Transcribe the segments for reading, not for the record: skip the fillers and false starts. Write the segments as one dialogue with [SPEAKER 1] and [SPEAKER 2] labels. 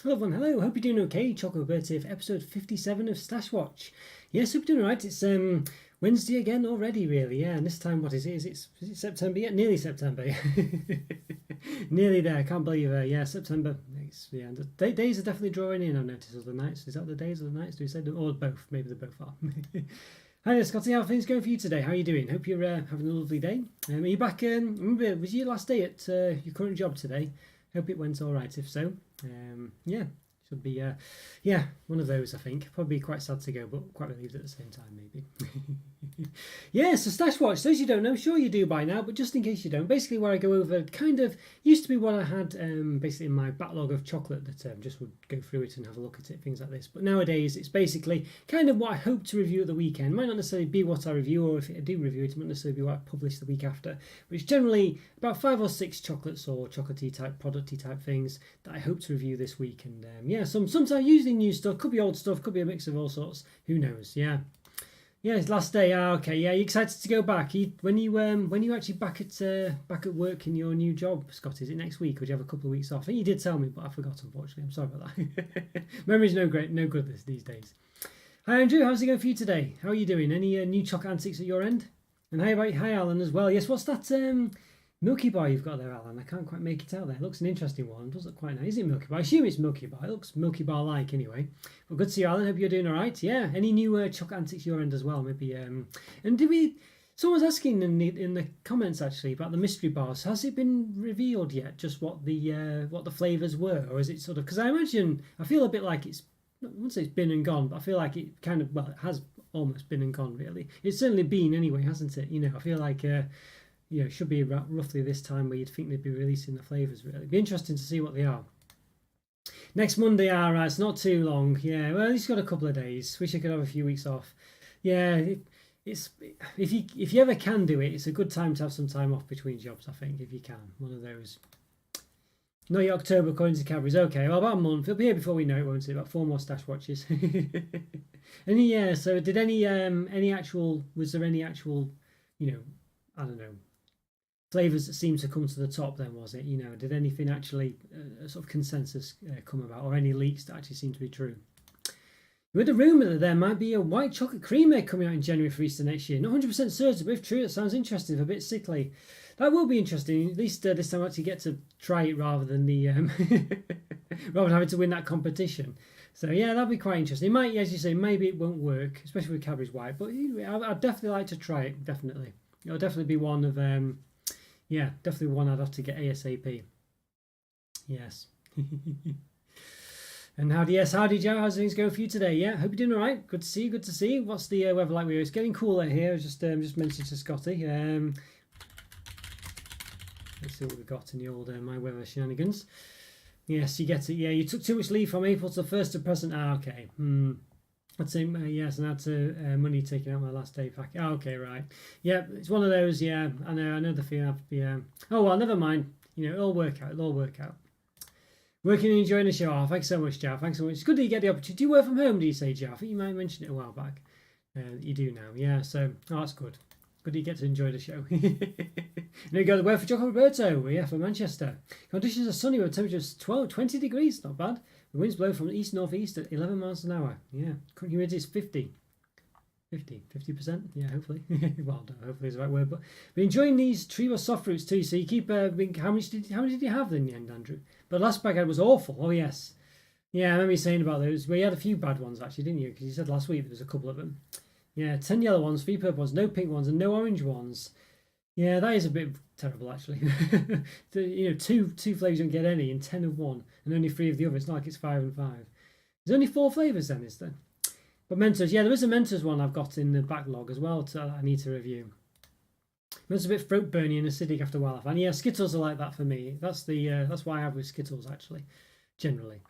[SPEAKER 1] Hello everyone, hello, hope you're doing okay. Choc Roberto for episode 57 of Stash Watch. Yes, hope you're doing alright. It's Wednesday again already, really, yeah, and this time, what is it? Is it September yet? Nearly September. Nearly there, can't believe it. Yeah, September. Yeah, the days are definitely drawing in, I've noticed, of the nights. Is that the days or the nights? Do we say or both? Maybe they both are. Hi there, Scotty. How are things going for you today? How are you doing? Hope you're having a lovely day. Are you back? Remember, was your last day at your current job today? Hope it went all right. If so, yeah, should be yeah, one of those. I think probably quite sad to go, but quite relieved at the same time, maybe. Yeah, so Stash Watch. Those you don't know, I'm sure you do by now, but just in case you don't, basically where I go over kind of used to be what I had basically in my backlog of chocolate that just would go through it and have a look at it, things like this. But nowadays it's basically kind of what I hope to review at the weekend. Might not necessarily be what I review, or if I do review it, it might necessarily be what I publish the week after. But it's generally about 5 or 6 chocolates or chocolatey type, producty type things that I hope to review this week. And yeah, sometimes usually new stuff, could be old stuff, could be a mix of all sorts. Who knows? Yeah. Yeah, it's last day. Okay, yeah. You excited to go back? When you actually back at work in your new job, Scott? Is it next week, or do you have a couple of weeks off? I think you did tell me, but I forgot. Unfortunately, I'm sorry about that. Memory's no good these days. Hi Andrew, how's it going for you today? How are you doing? Any new Choc antics at your end? And hi Alan as well. Yes, what's that Milky Bar you've got there, Alan? I can't quite make it out there. It looks an interesting one. It does look quite nice. Is it Milky Bar? I assume it's Milky Bar. It looks Milky Bar-like anyway. Well, good to see you, Alan. Hope you're doing all right. Yeah. Any new Choc antics your end as well? Maybe. And did we? Someone's asking in the comments actually about the mystery bars. Has it been revealed yet? Just what the flavors were, or is it sort of? Because I feel a bit like it's. I wouldn't say it's been and gone, but I feel like it kind of. Well, it has almost been and gone. Really, it's certainly been anyway, hasn't it? You know, I feel like. It should be roughly this time where you'd think they'd be releasing the flavours, really. It'd be interesting to see what they are. Next Monday, alright, it's not too long. Yeah, well, he's got a couple of days. Wish I could have a few weeks off. Yeah, it's if you ever can do it, it's a good time to have some time off between jobs, I think, if you can. One of those. Not yet October, according to Cadbury's. Okay, well, about a month. It'll be here before we know it, won't it? About 4 more Stash Watches. So did was there any actual, I don't know, flavours that seemed to come to the top then, was it? Did anything actually, a sort of consensus come about, or any leaks that actually seem to be true? You heard a rumour that there might be a white chocolate cream egg coming out in January for Easter next year. Not 100% certain, but if true, it sounds interesting, a bit sickly. That will be interesting. At least this time I actually get to try it rather than the rather than having to win that competition. So yeah, that'll be quite interesting. It might, as you say, maybe it won't work, especially with Cadbury's white, but I'd definitely like to try it, definitely. It'll definitely be one of... yeah, definitely one I'd have to get ASAP. Yes. And howdy Joe, how's things going for you today? Yeah, hope you're doing all right. Good to see you, What's the weather like with you? It's getting cooler here. I just mentioned to Scotty. Let's see what we've got in the old my weather shenanigans. Yes, you get it. Yeah, you took too much leave from April to the 1st of present. Okay. I'd say yes, and I had to money taken out my last day pack. Oh, okay, right. Yeah, it's one of those. Yeah, I know the feeling. Yeah. Oh well, never mind. It'll work out. Working and enjoying the show. Oh, thanks so much, Joe. Thanks so much. It's good that you get the opportunity. Do you work from home? Do you say, Joe? I think you might have mentioned it a while back. You do now. Yeah. So, that's good. Good that you get to enjoy the show. There you go. The weather for Chocolo Roberto. Yeah, for Manchester. Conditions are sunny with temperatures 20 degrees. Not bad. The winds blow from east-northeast at 11 miles an hour. Yeah. Humidity is 50%. Yeah, hopefully. Well, no, hopefully is the right word. But we're enjoying these Tribo soft fruits too. So you keep... how many did you have in the end, Andrew? But last bag I had was awful. Oh, yes. Yeah, I remember you saying about those. Well, you had a few bad ones, actually, didn't you? Because you said last week there was a couple of them. Yeah, 10 yellow ones, 3 purple ones, no pink ones, and no orange ones. Yeah, that is a bit terrible, actually. Two flavours you don't get any, and 10 of one, and only 3 of the other. It's not like it's 5 and 5. There's only 4 flavours then, is there? But Mentos, yeah, there is a Mentos one I've got in the backlog as well I need to review. It's a bit throat burny and acidic after a while. And yeah, Skittles are like that for me. That's why I have with Skittles, actually, generally.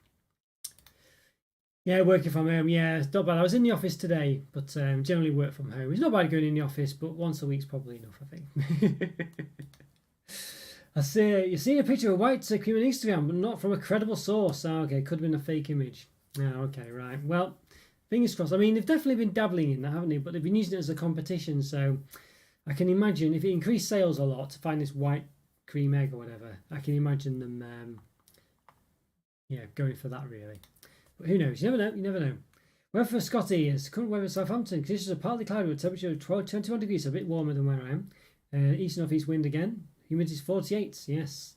[SPEAKER 1] Yeah, working from home. Yeah, it's not bad. I was in the office today, but generally work from home. It's not bad going in the office, but once a week's probably enough, I think. I see you're seeing a picture of white cream on Instagram, but not from a credible source. Oh, okay, could have been a fake image. Oh, okay, right. Well, fingers crossed. I mean, they've definitely been dabbling in that, haven't they? But they've been using it as a competition, so I can imagine if it increased sales a lot to find this white cream egg or whatever, I can imagine them going for that really. But who knows? You never know. You never know. Weather for Scotty is current weather in Southampton. Conditions are partly cloudy with temperature of 21 degrees, so a bit warmer than where I am. East northeast wind again. Humidity is 48. Yes,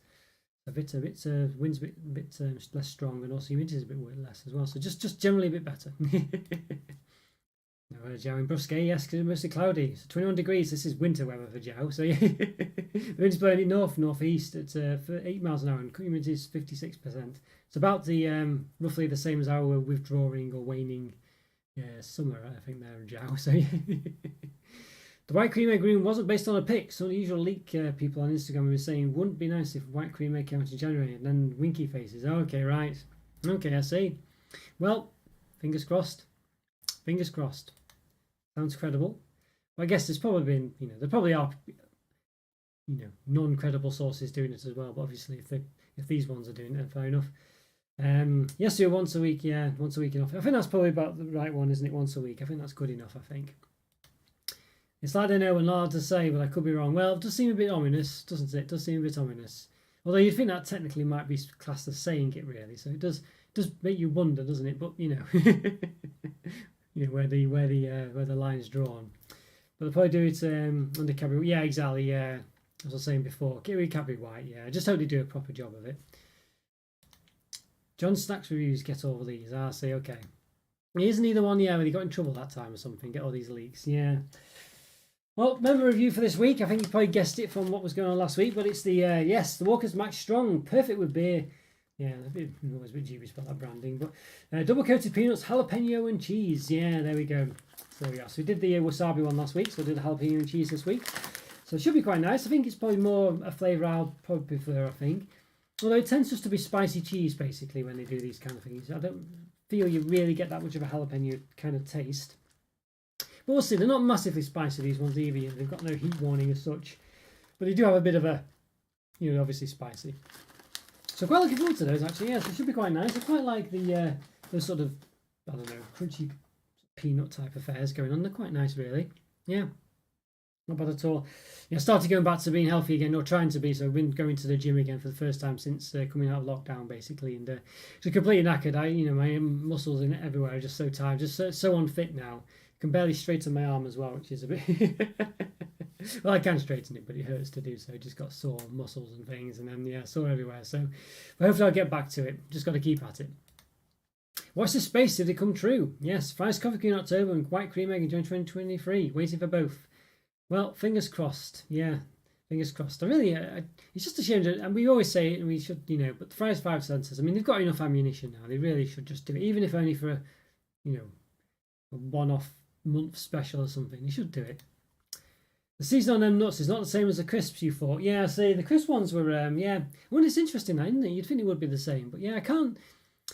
[SPEAKER 1] wind's a bit less strong, and also humidity is a bit less as well. So just generally a bit better. Jow in Brusque, yes, because it's mostly cloudy. So 21 degrees. This is winter weather for Jow. So yeah, the wind's blowing northeast at 8 miles an hour, and humidity is 56%. It's about the roughly the same as our withdrawing or waning summer, I think, there in Jow. So yeah. The white cream egg room wasn't based on a pic. Some usual leak people on Instagram were saying wouldn't be nice if white cream egg came out in January, and then winky faces. Okay, right. Okay, I see. Well, fingers crossed. Fingers crossed. Sounds credible. Well, I guess there's probably been, there probably are, non-credible sources doing it as well. But obviously, if these ones are doing it, fair enough. Yes, do once a week. Yeah, once a week enough. I think that's probably about the right one, isn't it? Once a week. I think that's good enough. I think. It's like I know and hard to say, but I could be wrong. Well, it does seem a bit ominous, doesn't it? It does seem a bit ominous. Although you'd think that technically might be classed as saying it, really. So it does make you wonder, doesn't it? But where the line is drawn. But they'll probably do it under Cadbury. Yeah, exactly. Yeah, as I was saying before, get rid of Cadbury White. Yeah, I just hope they do a proper job of it. John Snacks reviews get all these. I see. Okay, isn't he the one? Yeah, when he got in trouble that time or something. Get all these leaks. Yeah. Well, member review for this week. I think you probably guessed it from what was going on last week, but it's the the Walker's Max Strong, perfect with beer. Yeah, always a bit dubious about that branding, but double coated peanuts, jalapeno and cheese. Yeah, there we go. So yeah, so we did the wasabi one last week, so we'll do the jalapeno and cheese this week. So it should be quite nice. I think it's probably more a flavour I'll probably prefer. I think, although it tends just to be spicy cheese basically when they do these kind of things. I don't feel you really get that much of a jalapeno kind of taste. But we'll see. They're not massively spicy, these ones either. They've got no heat warning as such, but they do have a bit of a, obviously spicy. So quite looking forward to those actually. Yes, it should be quite nice. I quite like the sort of, I don't know, crunchy peanut type affairs going on. They're quite nice, really. Yeah, not bad at all. Yeah, started going back to being healthy again, or trying to be. So I've been going to the gym again for the first time since coming out of lockdown, basically, and it's completely knackered. My muscles in everywhere are just so tired, just so unfit now. Can barely straighten my arm as well, which is a bit. Well, I can straighten it, but it hurts to do so. Just got sore muscles and things, and then sore everywhere. So, but hopefully I'll get back to it. Just got to keep at it. Watch this space if they come true. Yes, fries coffee cream in October and white cream egg in 2023. Waiting for both. Well, fingers crossed. Yeah, fingers crossed. I really, it's just a shame that, and we always say it, and we should, but the fries 5 cents. I mean, they've got enough ammunition now. They really should just do it, even if only for a one-off month special or something. You should do it. The season on them nuts is not the same as the crisps you thought. Yeah, see, the crisp ones were, well, it's interesting, isn't it? You'd think it would be the same, but yeah, I can't.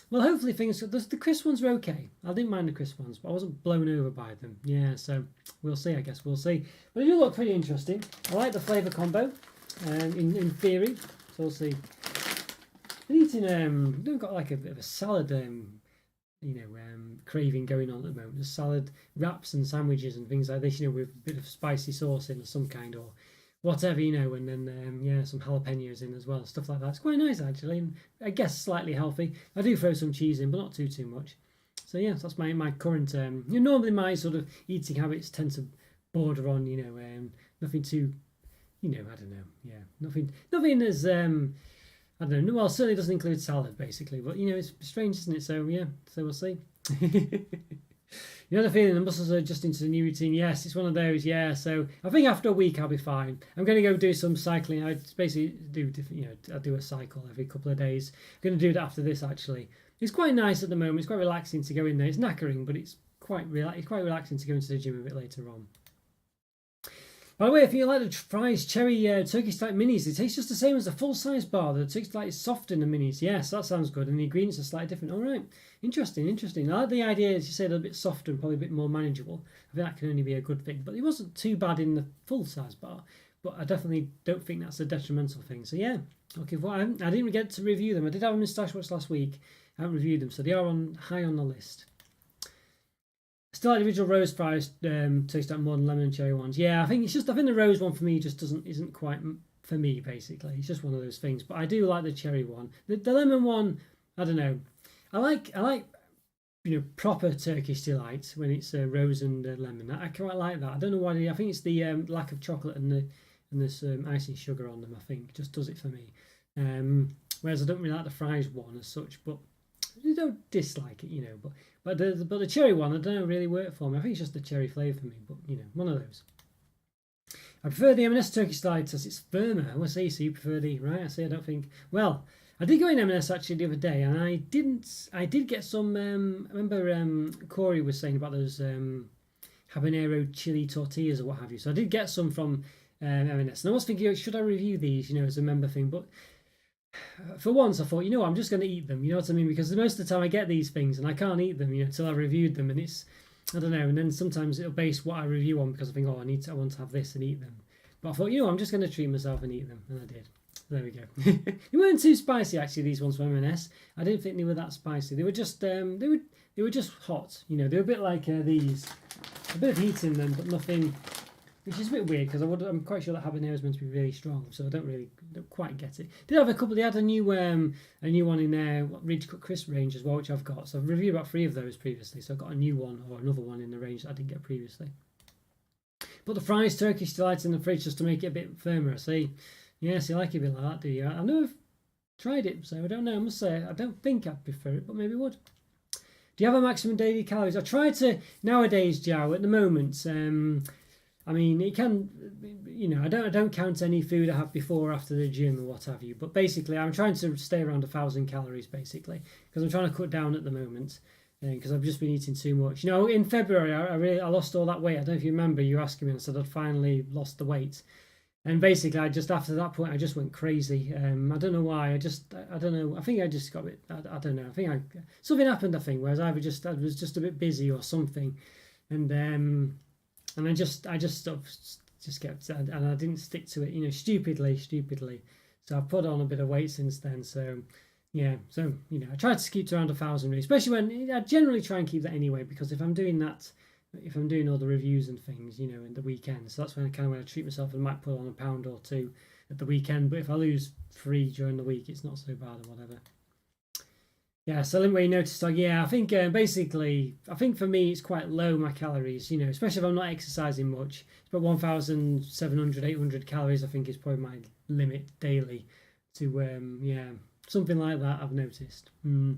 [SPEAKER 1] Well, hopefully the crisp ones were okay. I didn't mind the crisp ones, but I wasn't blown over by them. Yeah, so we'll see, I guess. We'll see. But they do look pretty interesting. I like the flavour combo, in theory, so we'll see. I'm eating, I've got like a bit of a salad, craving going on at the moment. Just salad wraps and sandwiches and things like this, with a bit of spicy sauce in of some kind or whatever, and then some jalapenos in as well, stuff like that. It's quite nice actually, and I guess slightly healthy. I do throw some cheese in, but not too much. So yeah, that's my current. Normally my sort of eating habits tend to border on, nothing too, I don't know, nothing as I don't know. Well, certainly doesn't include salad, basically. But, it's strange, isn't it? So, yeah. So we'll see. The feeling the muscles are adjusting to the new routine. Yes, it's one of those. Yeah. So I think after a week, I'll be fine. I'm going to go do some cycling. I basically do different, I do a cycle every couple of days. I'm going to do that after this, actually. It's quite nice at the moment. It's quite relaxing to go in there. It's knackering, but it's quite relaxing to go into the gym a bit later on. By the way, if you like the fries cherry turkey slice minis, they taste just the same as a full-size bar. The turkey slice is soft in the minis. Yes, that sounds good. And the ingredients are slightly different. All right. Interesting. I like the idea, as you said, a bit softer and probably a bit more manageable. I think that can only be a good thing. But it wasn't too bad in the full-size bar. But I definitely don't think that's a detrimental thing. So, yeah. Okay, well, I didn't get to review them. I did have them in Stash Watch last week. I haven't reviewed them. So they are high on the list. Still like the original rose fries, taste like more than lemon and cherry ones. Yeah, I think the rose one for me just isn't quite for me, basically. It's just one of those things. But I do like the cherry one. The lemon one, I don't know. I like proper Turkish delight when it's rose and lemon. I quite like that. I don't know why. I think it's the lack of chocolate and this icing sugar on them. I think just does it for me. Whereas I don't really like the fries one as such, but I don't dislike it, But the cherry one, I don't know, really work for me. I think it's just the cherry flavour for me. But one of those. I prefer the M&S Turkish delight as it's firmer. I will say, so you prefer the right? I say I don't think. Well, I did go in M&S actually the other day, and I did get some. I remember Corey was saying about those habanero chili tortillas or what have you. So I did get some from M&S, and I was thinking, should I review these? As a member thing, but for once I thought, I'm just going to eat them. You know what I mean? Because most of the time I get these things and I can't eat them, until I've reviewed them, and it's, I don't know. And then sometimes it'll base what I review on because I think, I want to have this and eat them. But I thought, I'm just going to treat myself and eat them, and I did. There we go. They weren't too spicy actually. These ones from M&S. I didn't think they were that spicy. They were just they were just hot. They were a bit like these, a bit of heat in them, but nothing. Which is a bit weird because I'm quite sure that habanero is meant to be really strong, so I don't quite get it. Did have a couple. They had a new one in their Ridge Cut Crisp range as well, which I've got. So I've reviewed about 3 of those previously. So I've got a new one or another one in the range that I didn't get previously. But the fries Turkish delight in the fridge just to make it a bit firmer. I see. Yes, you like it a bit like that, do you? I know I've tried it, so I don't know. I must say I don't think I'd prefer it, but maybe would. Do you have a maximum daily calories? I try to nowadays, Joe. At the moment. I mean, it can, I don't count any food I have before or after the gym or what have you. But basically, I'm trying to stay around 1,000 calories, basically, because I'm trying to cut down at the moment, because I've just been eating too much. In February, I lost all that weight. I don't know if you remember, you asking me, and I said I'd finally lost the weight. And basically, after that point, I just went crazy. I don't know why. I don't know. I think I just got a bit, I don't know. I think something happened, I think, whereas I was just a bit busy or something. And I just sort of just kept, and I didn't stick to it, stupidly. So I've put on a bit of weight since then. So yeah, I try to keep to around 1,000 really, especially when I generally try and keep that anyway, because if I'm doing all the reviews and things, in the weekend, so that's when I treat myself and might put on a pound or 2 at the weekend. But if I lose 3 during the week, it's not so bad or whatever. Yeah, so Lintway noticed, I think basically, I think for me it's quite low, my calories, especially if I'm not exercising much. It's about 1,700, 800 calories, I think is probably my limit daily to, something like that I've noticed. I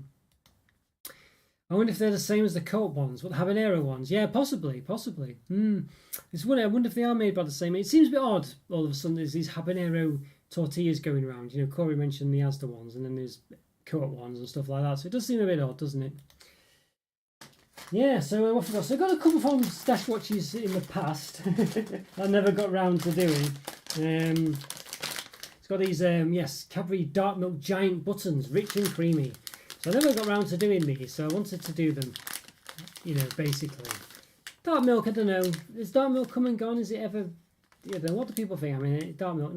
[SPEAKER 1] wonder if they're the same as the Coke ones, the habanero ones. Yeah, possibly. It's funny, I wonder if they are made by the same. It seems a bit odd, all of a sudden, there's these habanero tortillas going around. Corey mentioned the Asda ones, and then there's co-op ones and stuff like that, so it does seem a bit odd, doesn't it? Yeah, so what forgot? So I got a couple from Stash Watches in the past I never got round to doing. It's got these Cadbury Dark Milk Giant Buttons, rich and creamy. So I never got round to doing these, so I wanted to do them, basically. Dark milk, I don't know. Is dark milk come and gone? Is it ever? What do people think? I mean, dark milk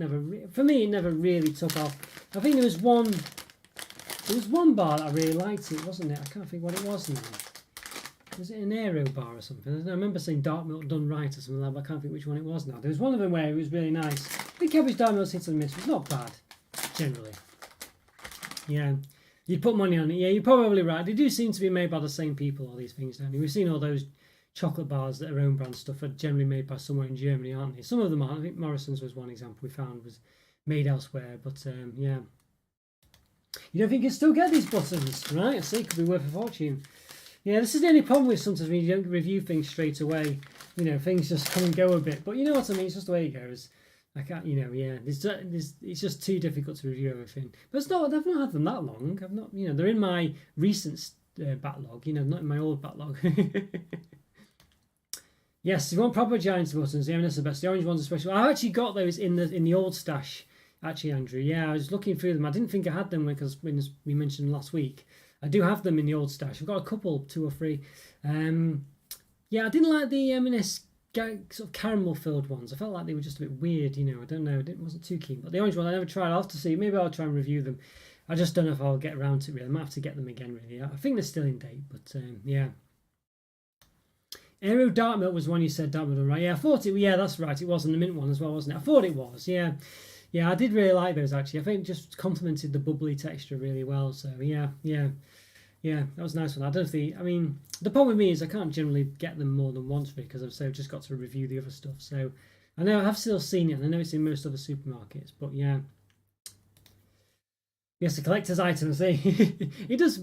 [SPEAKER 1] for me, it never really took off. I think there was one bar that I really liked, wasn't it? I can't think what it was now. Was it an Aero bar or something? I remember saying dark milk done right or something like that, but I can't think which one it was now. There was one of them where it was really nice. I think Cadbury's dark milk's hit and miss. It's not bad, generally. Yeah. You'd put money on it. Yeah, you're probably right. They do seem to be made by the same people, all these things, don't they? We've seen all those chocolate bars that are own brand stuff are generally made by somewhere in Germany, aren't they? Some of them aren't. I think Morrison's was one example we found was made elsewhere, but yeah. You don't think you can still get these buttons, right? I see, it could be worth a fortune. Yeah, this is the only problem with sometimes when you don't review things straight away. Things just come and go a bit. But you know what I mean? It's just the way it goes. I can't, it's just too difficult to review everything. But it's not. I've not had them that long. I've not, they're in my recent backlog. Not in my old backlog. Yes, if you want proper giant buttons, the M&S are the best. The orange ones, especially. I've actually got those in the old stash. Actually, Andrew, yeah, I was looking through them. I didn't think I had them because when we mentioned last week, I do have them in the old stash. I've got a couple, 2 or 3. Yeah, I didn't like the M&S sort of caramel filled ones. I felt like they were just a bit weird, I don't know. I wasn't too keen. But the orange one, I never tried. I'll have to see. Maybe I'll try and review them. I just don't know if I'll get around to it. Really. I might have to get them again. Really, I think they're still in date. But yeah. Aero Dark Milk was one you said, Dark Milk, right? Yeah, I thought it. Yeah, that's right. It was in the mint one as well, wasn't it? I thought it was. Yeah. Yeah, I did really like those actually. I think it just complemented the bubbly texture really well. So yeah, that was a nice one. I don't think. I mean, the problem with me is I can't generally get them more than once because I've just got to review the other stuff. So I know I have still seen it, and I know it's in most other supermarkets. But yeah, yes, a collector's item. See, it does.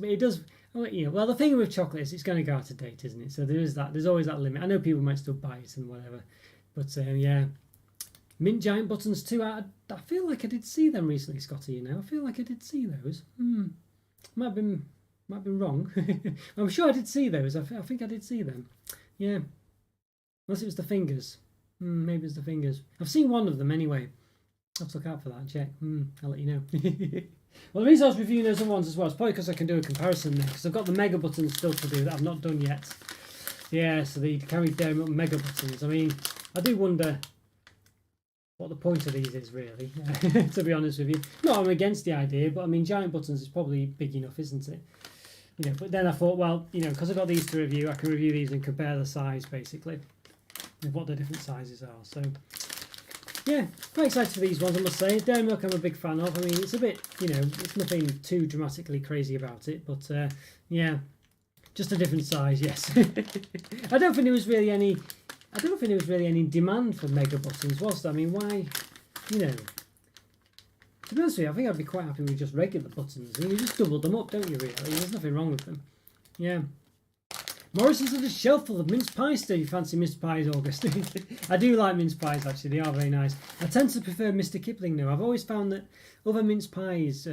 [SPEAKER 1] Well, the thing with chocolate is it's going to go out of date, isn't it? So there is that. There's always that limit. I know people might still buy it and whatever, but yeah. Mint giant buttons too. I feel like I did see them recently, Scotty. I feel like I did see those. Might have been wrong. I'm sure I did see those. I think I did see them. Yeah, unless it was the fingers. Maybe it was the fingers. I've seen one of them anyway. I'll have to look out for that and check. I'll let you know. Well, the reason I was reviewing those other ones as well is probably because I can do a comparison there. Because I've got the mega buttons still to do that I've not done yet. Yeah, so the Cadbury Dairy Milk mega buttons. I mean, I do wonder what the point of these is really, to be honest with you. No, I'm against the idea, but I mean, giant buttons is probably big enough, isn't it? But then I thought, well, because I've got these to review, I can review these and compare the size, basically, of what the different sizes are. So, yeah, quite excited for these ones, I must say. Dairy Milk I'm a big fan of. I mean, it's a bit, it's nothing too dramatically crazy about it, but, yeah, just a different size, yes. I don't think there was really any demand for mega buttons, was there? I mean, why, to be honest with you, I think I'd be quite happy with just regular buttons. I mean, you just double them up, don't you, really? There's nothing wrong with them. Yeah. Morrison's on the shelf full of mince pies still. You fancy mince pies, August? I do like mince pies, actually. They are very nice. I tend to prefer Mr. Kipling, though. I've always found that other mince pies...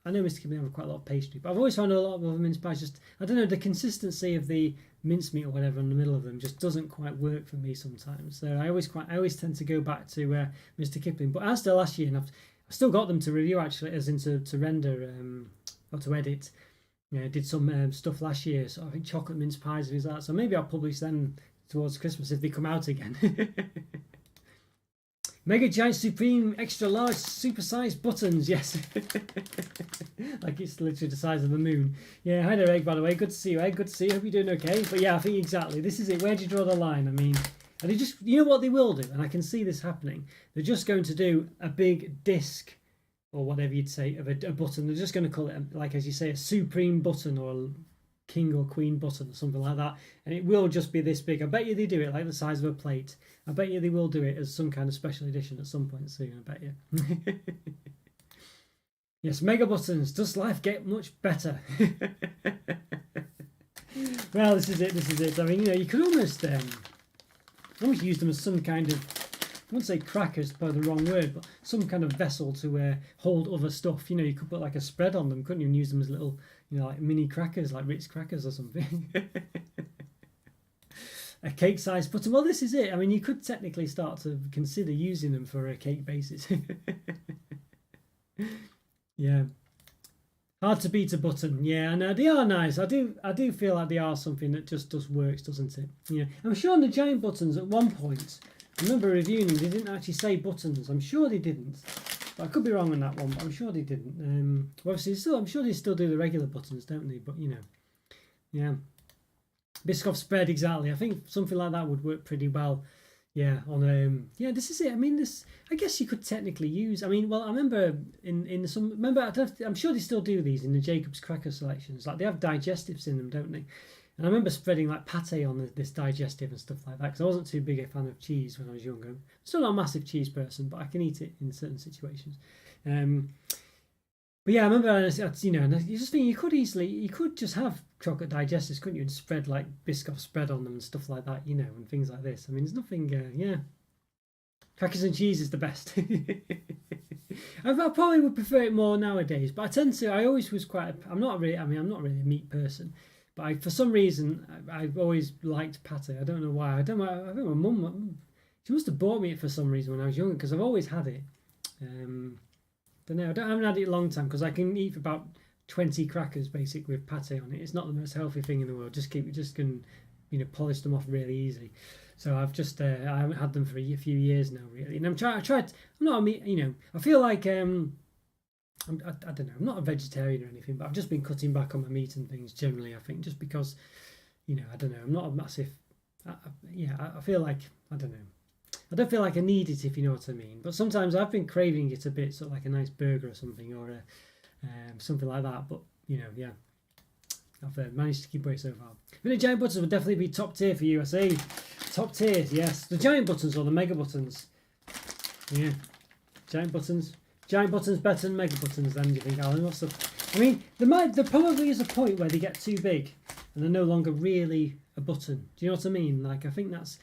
[SPEAKER 1] I know Mr. Kipling have quite a lot of pastry, but I've always found a lot of other mince pies just... I don't know, the consistency of the mincemeat or whatever in the middle of them just doesn't quite work for me sometimes. So I always tend to go back to Mr. Kipling. But as to last year, and I've still got them to review, actually, as in to render or to edit. I did some stuff last year, so I think chocolate mince pies and things like that. So maybe I'll publish them towards Christmas if they come out again. Mega giant supreme extra large supersized buttons, yes. Like it's literally the size of the moon. Yeah, hi there, Egg, by the way. Good to see you, Egg. Good to see you. Hope you're doing okay. But yeah, I think exactly. This is it. Where do you draw the line? I mean, are they just, what they will do, and I can see this happening. They're just going to do a big disc, or whatever you'd say, of a button. They're just going to call it, like as you say, a supreme button or a king or queen button or something like that. And it will just be this big. I bet you they do it like the size of a plate. I bet you they will do it as some kind of special edition at some point soon. I bet you. Yes, mega buttons. Does life get much better? Well, this is it. I mean, you could almost use them as some kind of, I wouldn't say crackers, probably the wrong word, but some kind of vessel to hold other stuff. You could put like a spread on them, couldn't you? And use them as little, like mini crackers, like Ritz crackers or something. A cake-sized button. Well, this is it. I mean, you could technically start to consider using them for a cake basis. Yeah. Hard to beat a button. Yeah, I know they are nice. I do feel like they are something that just works, doesn't it? Yeah. I'm sure on the giant buttons at one point, I remember reviewing them, they didn't actually say buttons. I'm sure they didn't. But I could be wrong on that one, but I'm sure they didn't. Obviously, I'm sure they still do the regular buttons, don't they? But, yeah. Biscoff spread, exactly. I think something like that would work pretty well. Yeah, this is it. I mean, I guess you could technically use. I mean, well, I remember I'm sure they still do these in the Jacob's Cracker selections. Like they have digestives in them, don't they? And I remember spreading like pate on this digestive and stuff like that because I wasn't too big a fan of cheese when I was younger. I'm still not a massive cheese person, but I can eat it in certain situations. But yeah, I remember, and you just think you could just have chocolate digestives, couldn't you, and spread like Biscoff spread on them and stuff like that, and things like this. I mean, there's nothing, crackers and cheese is the best. I probably would prefer it more nowadays, but I always was I'm not really a meat person, but for some reason, I've always liked pate. I don't know why. I think my mum, she must have bought me it for some reason when I was younger, because I've always had it. I haven't had it a long time because I can eat about 20 crackers basically with pate on it. It's not the most healthy thing in the world. Just can polish them off really easy. So I've just I haven't had them for a few years now really. And I feel like I don't know. I'm not a vegetarian or anything, but I've just been cutting back on my meat and things generally. I think just because I don't know. I'm not a massive. I feel like I don't know. I don't feel like I need it, if you know what I mean. But sometimes I've been craving it a bit, sort of like a nice burger or something, or something like that. But yeah, I've managed to keep away so far. But the giant buttons would definitely be top tier for you. I say top tier, yes. The giant buttons or the mega buttons. Yeah, giant buttons better than mega buttons. Then do you think, Alan? I mean, there probably is a point where they get too big and they're no longer really a button. Do you know what I mean? Like, I think that's,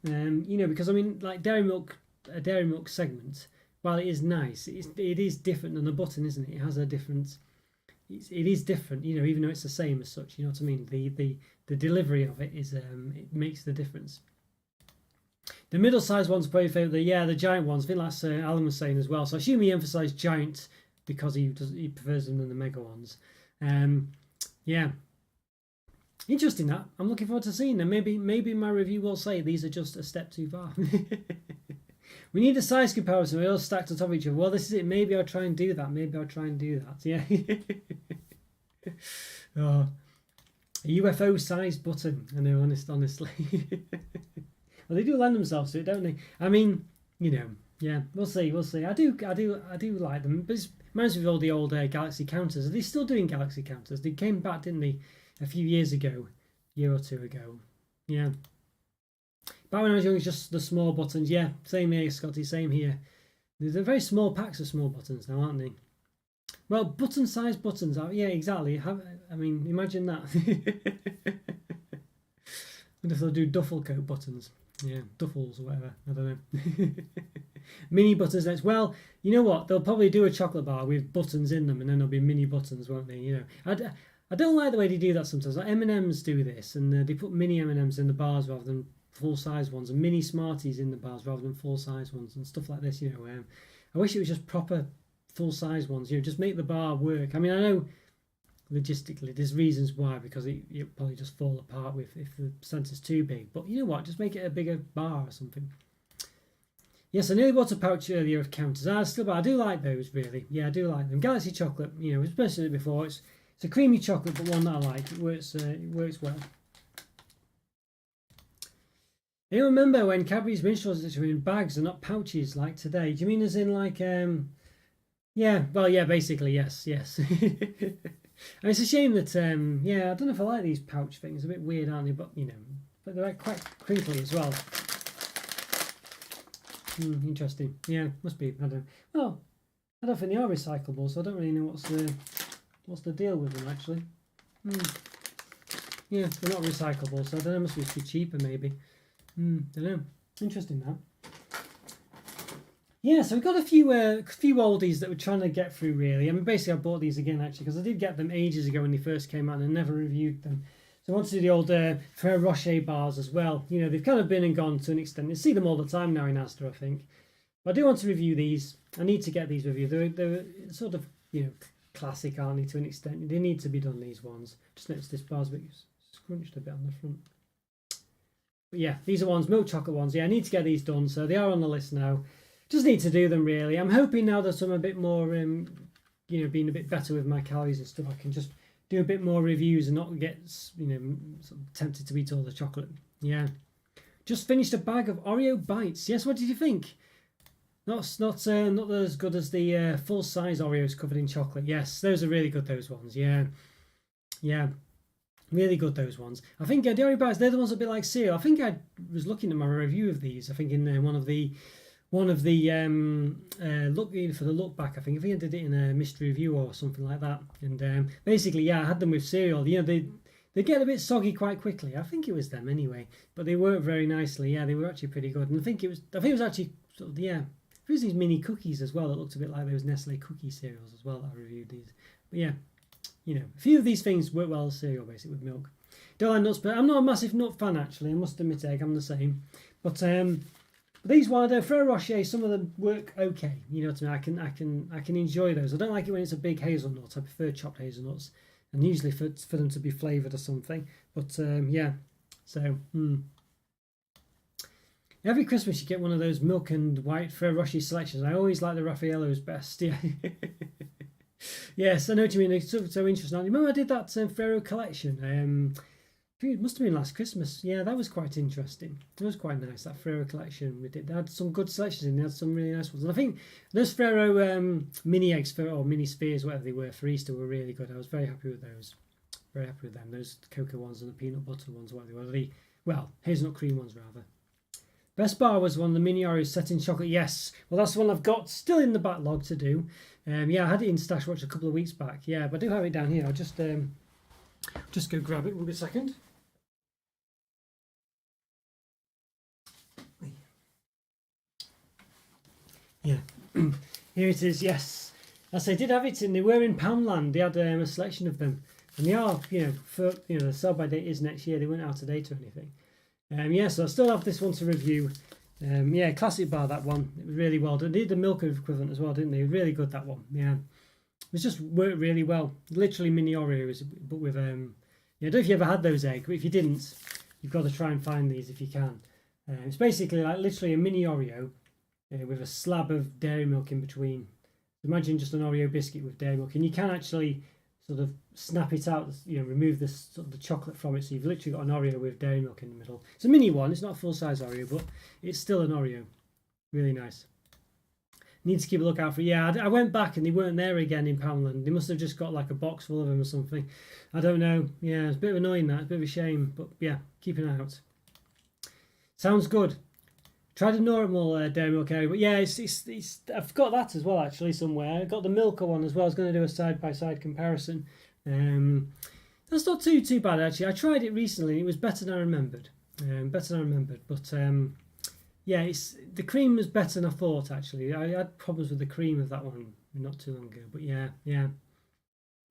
[SPEAKER 1] because I mean, like a dairy milk segment, while it is nice, it is different than a button, isn't it? It has a different, it is different, even though it's the same as such. You know what I mean? The delivery of it is, it makes the difference. The middle-sized ones are probably favourite. The giant ones. I think that's Alan was saying as well. So I assume he emphasised giant because he prefers them than the mega ones. Yeah, interesting that. I'm looking forward to seeing them. Maybe my review will say these are just a step too far. We need a size comparison. We're all stacked on top of each other. Well, this is it. Maybe I'll try and do that. Yeah. Oh, a UFO sized button. I know, honestly. Well, they do lend themselves to it, don't they? I mean, yeah, we'll see. I do like them. But it reminds me of all the old Galaxy counters. Are they still doing Galaxy counters? They came back, didn't they, a few years ago, year or two ago. Yeah. Back when I was young, it's just the small buttons. Yeah, same here, Scotty. Same here. They're very small packs of small buttons now, aren't they? Well, button-sized buttons. Yeah, exactly. I mean, imagine that. What if they'll do duffel coat buttons? Yeah, duffels or whatever. I don't know. Mini buttons next. Well, you know what? They'll probably do a chocolate bar with buttons in them, and then there'll be mini buttons, won't they? I don't like the way they do that sometimes. Like M&M's do this, and they put mini M&M's in the bars rather than full-size ones, and mini Smarties in the bars rather than full-size ones, and stuff like this. I wish it was just proper full-size ones. Just make the bar work. I mean, I know logistically there's reasons why, because it probably just fall apart if the centre's too big. But you know what? Just make it a bigger bar or something. Yes, I nearly bought a pouch earlier of counters. I do like those, really. Yeah, I do like them. Galaxy chocolate, we've mentioned it before. It's a creamy chocolate, but one that I like. It works well. You remember when Cadbury's minstrels were in bags and not pouches like today? Do you mean as in like yeah, well, yeah, basically, yes. And it's a shame that I don't know if I like these pouch things. A bit weird, aren't they? But but they're quite crinkly as well. Interesting. Yeah, must be. I don't think they are recyclable, so I don't really know what's the deal with them actually. Yeah, they're not recyclable, so I don't know. Must be cheaper maybe. Don't know. Interesting that. Yeah, so we've got a few oldies that we're trying to get through, really. I mean, basically, I bought these again, actually, because I did get them ages ago when they first came out and I never reviewed them. So I want to do the old Ferrero Rocher bars as well. They've kind of been and gone to an extent. You see them all the time now in Asda, I think. But I do want to review these. I need to get these reviewed. They're sort of, classic, aren't they, to an extent. They need to be done, these ones. Just noticed this bar's a bit scrunched a bit on the front. But yeah, these are milk chocolate ones. Yeah, I need to get these done, so they are on the list now. Just need to do them, really. I'm hoping now that I'm a bit more, being a bit better with my calories and stuff, I can just do a bit more reviews and not get, sort of tempted to eat all the chocolate. Yeah. Just finished a bag of Oreo bites. Yes, what did you think? Not as good as the full-size Oreos covered in chocolate. Yes, those are really good, those ones. Yeah. Really good, those ones. I think the Oreo bites, they're the ones that are a bit like cereal. I think I was looking at my review of these. I think in one of the looking for the look back. I think I did it in a mystery review or something like that. And basically, I had them with cereal. They get a bit soggy quite quickly. I think it was them anyway, but they worked very nicely. Yeah, they were actually pretty good. And I think it was actually sort of it was these mini cookies as well that looked a bit like those Nestle cookie cereals as well that I reviewed these. But yeah, a few of these things work well as cereal, basically, with milk. Don't like nuts, but I'm not a massive nut fan, actually. I must admit, I'm the same. But these ones, Ferrero Rocher, some of them work okay. You know what I mean? I can enjoy those. I don't like it when it's a big hazelnut. I prefer chopped hazelnuts, and usually for them to be flavoured or something. But yeah, so every Christmas you get one of those milk and white Ferrero Rocher selections. I always like the Raffaello's best. Yeah. Yes, I know what you mean. It's so interesting. Remember I did that Ferrero collection. It must have been last Christmas. Yeah, that was quite interesting. It was quite nice, that Ferrero collection we did. They had some good selections in. They had some really nice ones. And I think those Ferrero mini eggs or mini spheres, whatever they were, for Easter were really good. I was very happy with those. Very happy with them. Those cocoa ones and the peanut butter ones, whatever they were. Hazelnut cream ones rather. Best bar was one of the mini Oreos set in chocolate. Yes, well that's the one I've got still in the backlog to do. Yeah, I had it in Stash Watch a couple of weeks back. Yeah, but I do have it down here. I'll just go grab it. One a second. Yeah, here it is. Yes, as I did have it in. They were in Poundland. They had a selection of them, and they are, for the sell by date is next year. They weren't out of date or anything. Yeah, so I still have this one to review. Yeah, classic bar, that one. It was really well done. They did the milk equivalent as well, didn't they? Really good, that one. Yeah, it was just worked really well. Literally mini Oreos, but with I don't know if you ever had those eggs, but if you didn't, you've got to try and find these if you can. It's basically like literally a mini Oreo. With a slab of dairy milk in between. Imagine just an Oreo biscuit with dairy milk, and you can actually sort of snap it out, remove the sort of the chocolate from it, so you've literally got an Oreo with dairy milk in the middle. It's a mini one, it's not a full-size Oreo, but it's still an Oreo. Really nice. Need to keep a lookout for it. Yeah, I went back and they weren't there again in Poundland. They must have just got like a box full of them or something. I don't know. Yeah, it's a bit annoying, that. It's a bit of a shame, but yeah, keep an eye out. Sounds good. Tried a normal dairy milk area, but yeah, it's I've got that as well actually somewhere. I got the Milka one as well. I was going to do a side-by-side comparison. That's not too bad actually. I tried it recently. It was better than I remembered. But yeah, the cream was better than I thought actually. I had problems with the cream of that one not too long ago, but yeah.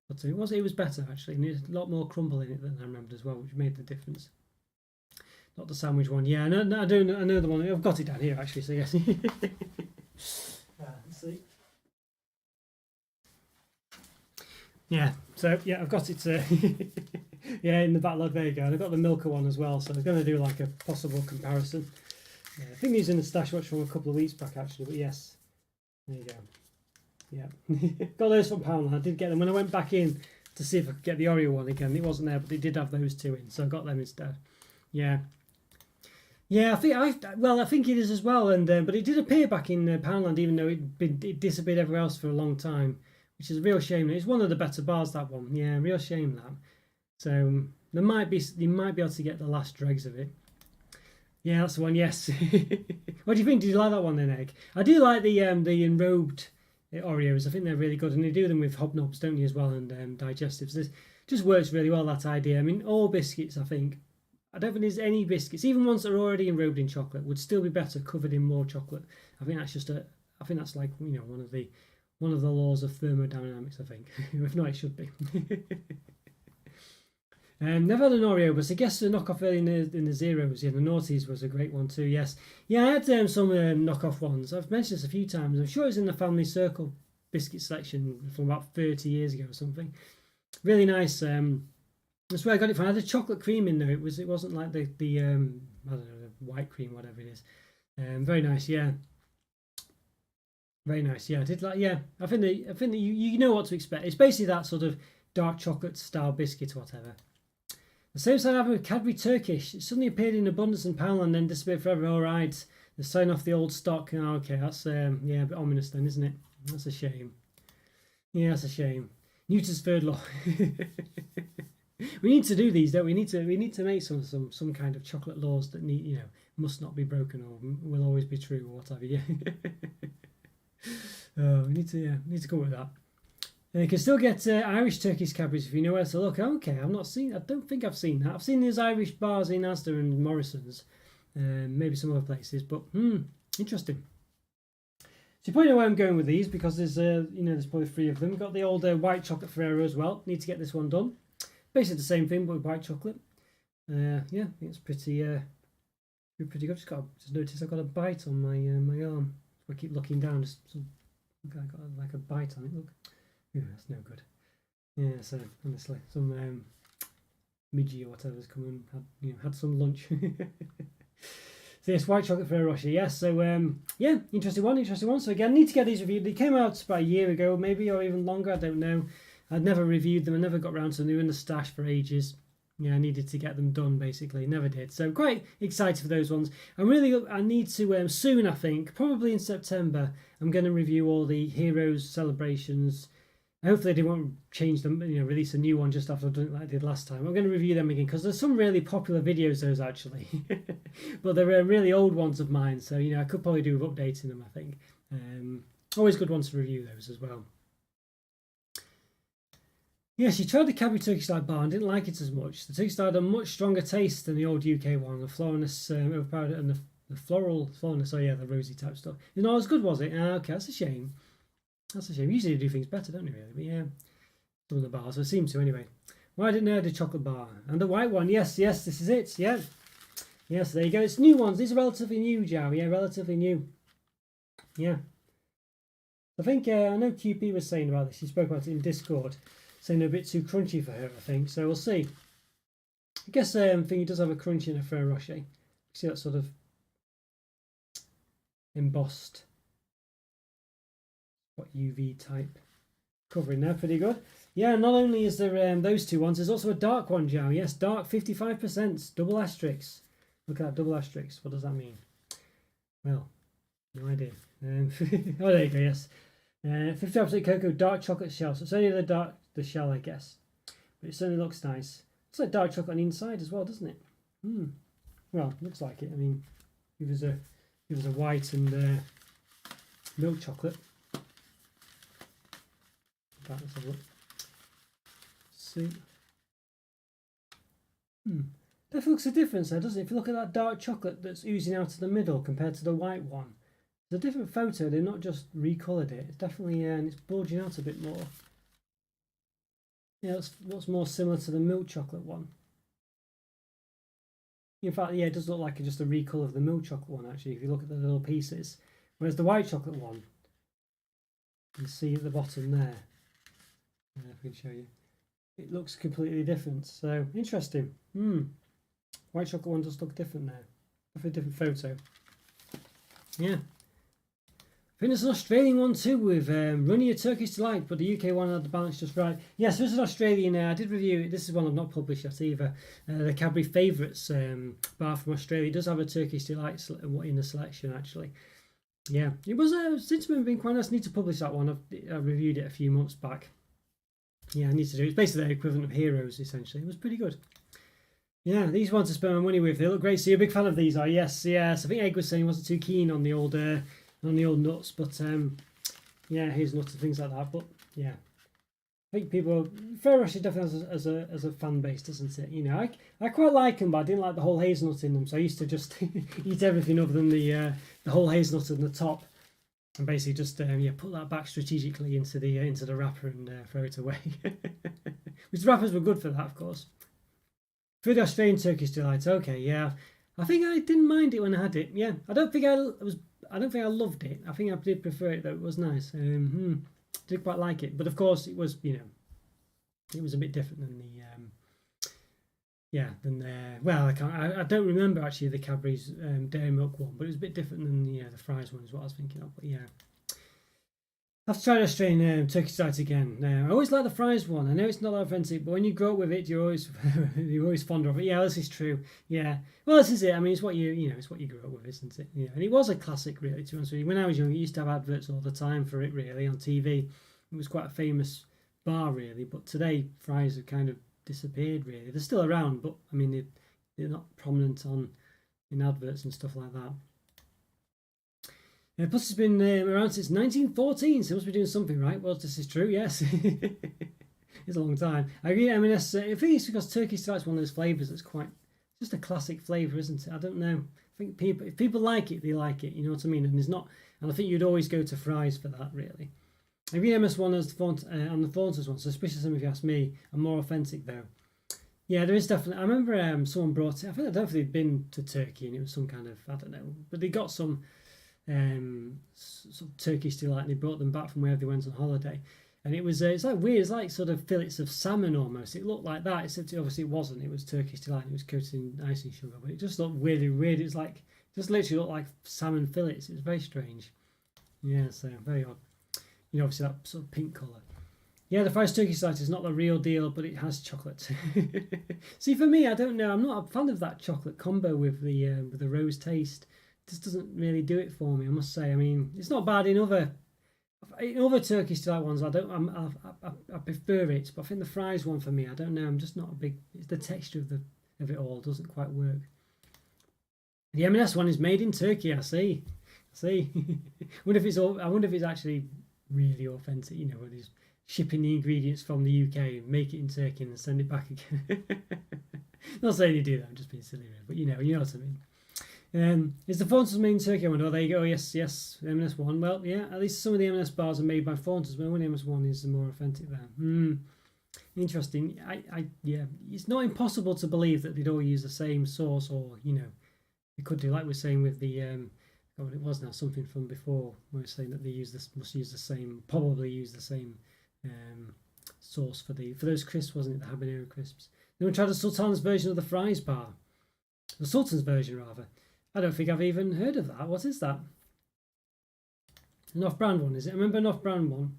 [SPEAKER 1] But it was better actually, and there's a lot more crumble in it than I remembered as well, which made the difference. Not the sandwich one. Yeah, no, I know the one. I've got it down here actually. So yes. Let's see. Yeah. So yeah, I've got it. Yeah, in the backlog. There you go. And I've got the Milka one as well. So I was going to do like a possible comparison. I think these in the Stash Watch from a couple of weeks back actually. But yes, there you go. Yeah, got those from Poundland. I did get them when I went back in to see if I could get the Oreo one again. It wasn't there, but they did have those two in, so I got them instead. Yeah. Yeah, I think it is as well, and but it did appear back in Poundland, even though it disappeared everywhere else for a long time, which is a real shame. It's one of the better bars, that one. Yeah, real shame that. So you might be able to get the last dregs of it. Yeah, that's the one. Yes. What do you think? Did you like that one then, Egg? I do like the enrobed Oreos. I think they're really good, and they do them with hobnobs, don't you, as well, and digestives. This just works really well, that idea. I mean, all biscuits, I think. I don't think there's any biscuits, even ones that are already enrobed in chocolate, would still be better covered in more chocolate. I think that's like one of the laws of thermodynamics. I think, if not, it should be. Never had an Oreo, but I guess the knockoff early in the zeros. Yeah, the noughties was a great one too. Yes, yeah, I had some knockoff ones. I've mentioned this a few times. I'm sure it was in the Family Circle biscuit selection from about 30 years ago or something. Really nice. That's where I got it from. I had a chocolate cream in there. It wasn't like the I don't know, the white cream, whatever it is. Very nice, yeah. Very nice, yeah. I did like, yeah. I think that you know what to expect. It's basically that sort of dark chocolate style biscuit or whatever. The same side happened with Cadbury Turkish. It suddenly appeared in abundance in Poundland, then disappeared forever. All right, they're selling off the old stock. Oh, okay, that's yeah, a bit ominous then, isn't it? That's a shame. Yeah, that's a shame. Newton's third law. We need to do these, don't we? We need to make some kind of chocolate laws that must not be broken or will always be true or whatever. Yeah. Oh, we need to come up with that. And you can still get Irish Turkish Cadbury's if you know where to look. Okay, I don't think I've seen that. I've seen these Irish bars in Asda and Morrison's, maybe some other places. But interesting. So you probably know where I'm going with these because there's there's probably 3 of them. We've got the old white chocolate Ferrero as well. Need to get this one done. Basically the same thing, but with white chocolate. Yeah, I think it's pretty good. Just noticed I got a bite on my arm. So I keep looking down. I got like a bite on it. Look, ooh, that's no good. Yeah, so honestly, some midgie or whatever's come and had some lunch. So yes, white chocolate Ferrero Rocher. Yes, so yeah, interesting one. So again, need to get these reviewed. They came out about a year ago, maybe, or even longer. I don't know. I'd never reviewed them. I never got around to them. They were in the stash for ages. Yeah, I needed to get them done basically. Never did. So quite excited for those ones. I need to soon, I think, probably in September, I'm going to review all the Heroes celebrations. Hopefully they won't change them, release a new one just after I've done it like I did last time. I'm going to review them again because there's some really popular videos, those actually. But they're really old ones of mine, so I could probably do with updating them, I think. Always good ones to review those as well. Yeah, she tried the Cadbury Turkish Delight bar and didn't like it as much. The Turkish Delight had a much stronger taste than the old UK one. The floriness overpowered it, and the floral floriness, the rosy type stuff. It's not as good, was it? Okay, that's a shame. That's a shame. Usually they do things better, don't they, really? But yeah, some of the bars, it seems to anyway. Why didn't I have the chocolate bar? And the white one, yes, this is it, yeah. Yes, there you go. It's new ones. These are relatively new, Jow. Yeah, relatively new. Yeah. I think, I know QP was saying about this. She spoke about it in Discord, saying they're a bit too crunchy for her, I think. So we'll see. I guess Thingy does have a crunch in a Ferrero Rocher. See that sort of embossed UV type covering there, pretty good. Yeah, not only is there those two ones, there's also a dark one, Joe. Yes, dark 55%, double asterisk. Look at that double asterisk. What does that mean? Well, no idea. Oh, there you go. Yes, 55% cocoa, dark chocolate shell. So it's only the shell, I guess. But it certainly looks nice. Looks like dark chocolate on the inside as well, doesn't it? Well, looks like it. I mean, if there's a white and milk chocolate. Let's have a look. See. Definitely looks a difference there, doesn't it? If you look at that dark chocolate that's oozing out of the middle compared to the white one, it's a different photo. They've not just recoloured it. It's definitely and it's bulging out a bit more. Yeah, it looks more similar to the milk chocolate one. In fact, yeah, it does look like just a recolour of the milk chocolate one actually. If you look at the little pieces, whereas the white chocolate one, you see at the bottom there. If I can show you, it looks completely different. So interesting. White chocolate one does look different there. Definitely a different photo. Yeah. I think there's an Australian one too with Runny a Turkish Delight, but the UK one had the balance just right. Yes, there's an Australian. I did review it. This is one I've not published yet either. The Cadbury Favourites bar from Australia it does have a Turkish Delight in the selection actually. Yeah, it was since we've been quite nice. I need to publish that one. I reviewed it a few months back. Yeah, I need to do it. It's basically the equivalent of Heroes, essentially. It was pretty good. Yeah, these ones to spend my money with. They look great. So you're a big fan of these, are you? Yes. I think Egg was saying he wasn't too keen on the old nuts, but yeah, hazelnuts and things like that. But yeah, I think people Ferrero Rocher definitely has a fan base, doesn't it? I quite like them, but I didn't like the whole hazelnut in them. So I used to just eat everything other than the whole hazelnut in the top. And basically just put that back strategically into the wrapper and throw it away. Which wrappers were good for that, of course. For the Australian Turkish Delight, okay, yeah. I think I didn't mind it when I had it. Yeah, I don't think I loved it. I think I did prefer it though. It was nice. Did quite like it, but of course it was it was a bit different than the well, I don't remember actually the Cadbury's dairy milk one, but it was a bit different than the fries one is what I was thinking of. But yeah, I've tried Australian Turkish Delight again. I always like the fries one. I know it's not that authentic, but when you grow up with it, you're always fonder of it. Yeah, this is true. Yeah, well, this is it. I mean, it's what it's what you grew up with, isn't it? Yeah, and it was a classic, really. To be honest with you, when I was young, you used to have adverts all the time for it, really, on TV. It was quite a famous bar, really. But today, fries have kind of disappeared, really. They're still around, but I mean, they're not prominent in adverts and stuff like that. Plus, it's been around since 1914, so it must be doing something right. Well, this is true, yes. It's a long time. I agree. I mean, I think it's because Turkish Delight's one of those flavours that's quite just a classic flavour, isn't it? I don't know. I think if people like it, they like it. You know what I mean? And I think you'd always go to fries for that, really. I agree. MS one as the and the Thorntons one, suspicious if you ask me, are more authentic though. Yeah, there is definitely. I remember someone brought it. I don't know if they'd been to Turkey and it was some kind of I don't know, but they got some sort of Turkish Delight and they brought them back from wherever they went on holiday, and it was it's like weird. It's like sort of fillets of salmon almost. It looked like that, except obviously it wasn't. It was Turkish Delight. It was coated in icing sugar, but it just looked really weird. It was like just literally looked like salmon fillets. It was very strange. Yeah, so very odd. Obviously that sort of pink colour. Yeah, the Fries Turkey Slice is not the real deal, but it has chocolate. See, for me, I don't know. I'm not a fan of that chocolate combo with the rose taste. It just doesn't really do it for me, I must say. I mean, it's not bad in other Turkish delight ones. I prefer it, but I think the fries one for me, I don't know. I'm just not a big. It's the texture of it all doesn't quite work. The M&S one is made in Turkey. I see. I wonder if it's actually really authentic. You know, when he's shipping the ingredients from the UK, make it in Turkey, and send it back again. Not saying you do that. I'm just being silly, but you know what I mean. Is the Thornton's made in Turkey? I wonder. Oh, there you go. Yes. M&S one. Well, yeah. At least some of the M&S bars are made by Thornton's, but only M&S one is the more authentic there. Interesting. Yeah. It's not impossible to believe that they'd all use the same sauce, or you know, they could do like we're saying with the what it was now, something from before. We were saying that they probably use the same sauce for those crisps, wasn't it? The habanero crisps. Then we tried the Sultan's version of the fries bar. The Sultan's version, rather. I don't think I've even heard of that. What is that? An off-brand one, is it? I remember an off-brand one.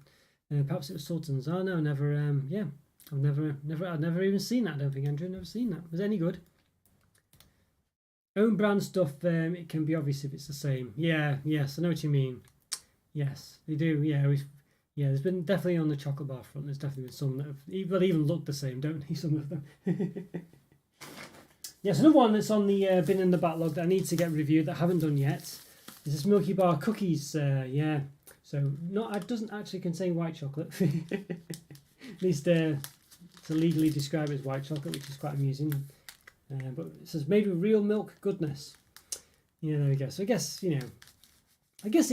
[SPEAKER 1] Perhaps it was Sultan's. Oh no, never. Yeah, I've never even seen that. I don't think, Andrew. Never seen that. Was it any good? Own brand stuff. It can be obvious if it's the same. Yeah. Yes, I know what you mean. Yes, they do. Yeah, there's been definitely on the chocolate bar front. There's definitely been some that have even look the same, don't they? Some of them. Yes, another one that's on the bin in the backlog that I need to get reviewed that I haven't done yet is this Milky Bar Cookies. Yeah, so it doesn't actually contain white chocolate. At least to legally describe it as white chocolate, which is quite amusing. But it says made with real milk goodness. Yeah, there we go. So I guess it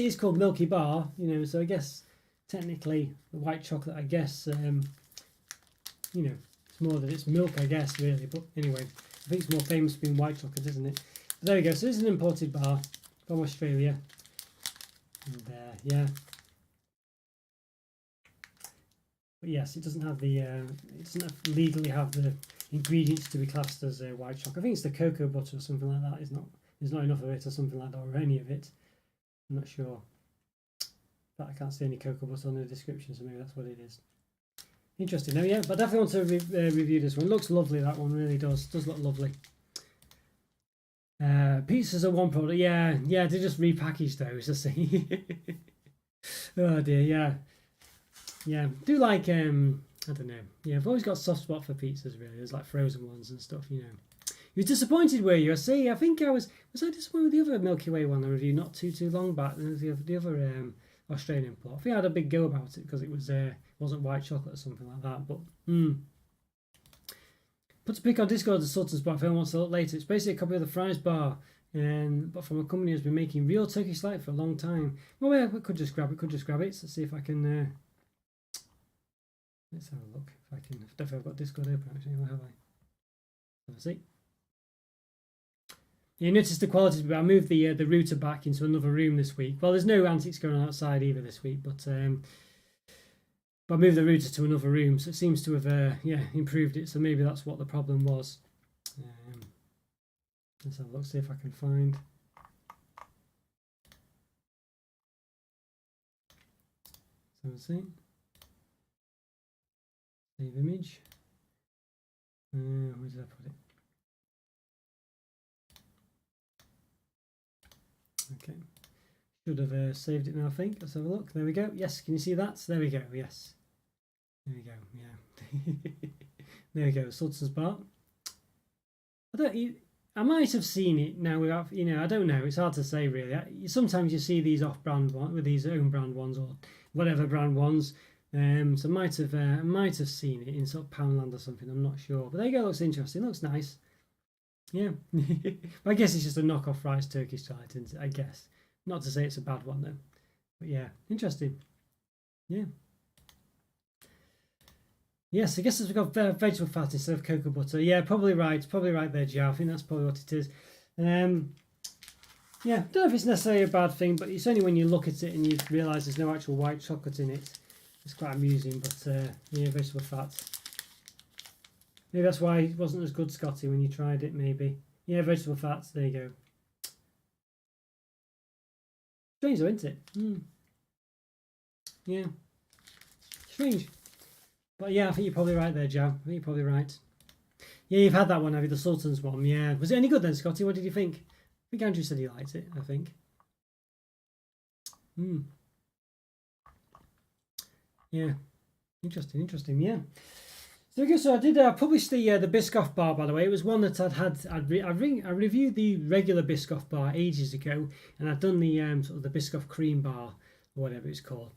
[SPEAKER 1] is called Milky Bar. So I guess technically the white chocolate. I guess it's more that it's milk. I guess really, but anyway. I think it's more famous for being white chocolate, isn't it? But there we go. So this is an imported bar from Australia. And yeah. But yes, it doesn't legally have the ingredients to be classed as white chocolate. I think it's the cocoa butter or something like that. There's not enough of it or something like that, or any of it. I'm not sure. But I can't see any cocoa butter on the description, so maybe that's what it is. Interesting. No, yeah, but I definitely want to review this one. It looks lovely. That one really does. Does look lovely. Pizzas are one product. Yeah. They just repackaged those. I see. Oh dear. Yeah. Do like I don't know. Yeah, I've always got a soft spot for pizzas. Really, there's like frozen ones and stuff. You were disappointed, were you? I see. I think I was disappointed with the other Milky Way one I reviewed not too long back. The other Australian plot. I think I had a big go about it because it wasn't white chocolate or something like that. But put to pick on Discord the Sultan's bar if anyone wants to look later. It's basically a copy of the fries bar, but from a company that's been making real Turkish delight for a long time. Well, yeah, we could just grab it. Let's see if I can. Let's have a look. If I can. I don't think I've got Discord open actually. Or have I? Let's see. You notice the quality, but I moved the router back into another room this week. Well, there's no antics going on outside either this week, but I moved the router to another room, so it seems to have improved it. So maybe that's what the problem was. Let's have a look, see if I can find. So let's see. Save image. Where did I put it? Okay, should have saved it now, I think. Let's have a look. There we go. Yes, can you see that? There we go. Yes. There we go. Yeah. There we go. Sultan's bar. I might have seen it now. Without, I don't know. It's hard to say really. Sometimes you see these off-brand ones with these own brand ones or whatever brand ones. So I might have seen it in sort of Poundland or something. I'm not sure. But there you go. Looks interesting. Looks nice. Yeah, I guess it's just a knockoff Fries Turkish delight, isn't it? I guess. Not to say it's a bad one though. But yeah, interesting. Yeah. Yes, I guess we've got vegetable fat instead of cocoa butter. Yeah, probably right. Probably right there, Joe. I think that's probably what it is. Yeah, don't know if it's necessarily a bad thing, but it's only when you look at it and you realise there's no actual white chocolate in it. It's quite amusing, but yeah, vegetable fat. Maybe that's why it wasn't as good, Scotty, when you tried it, maybe. Yeah, vegetable fats, there you go. Strange though, isn't it? Yeah. Strange. But yeah, I think you're probably right there, Joe. I think you're probably right. Yeah, you've had that one, have you? The Sultan's one. Yeah. Was it any good then, Scotty? What did you think? I think Andrew said he liked it, I think. Yeah. Interesting. Yeah. So I guess I did publish the Biscoff bar, by the way. It was one that I reviewed the regular Biscoff bar ages ago, and I'd done the sort of the Biscoff cream bar or whatever it's called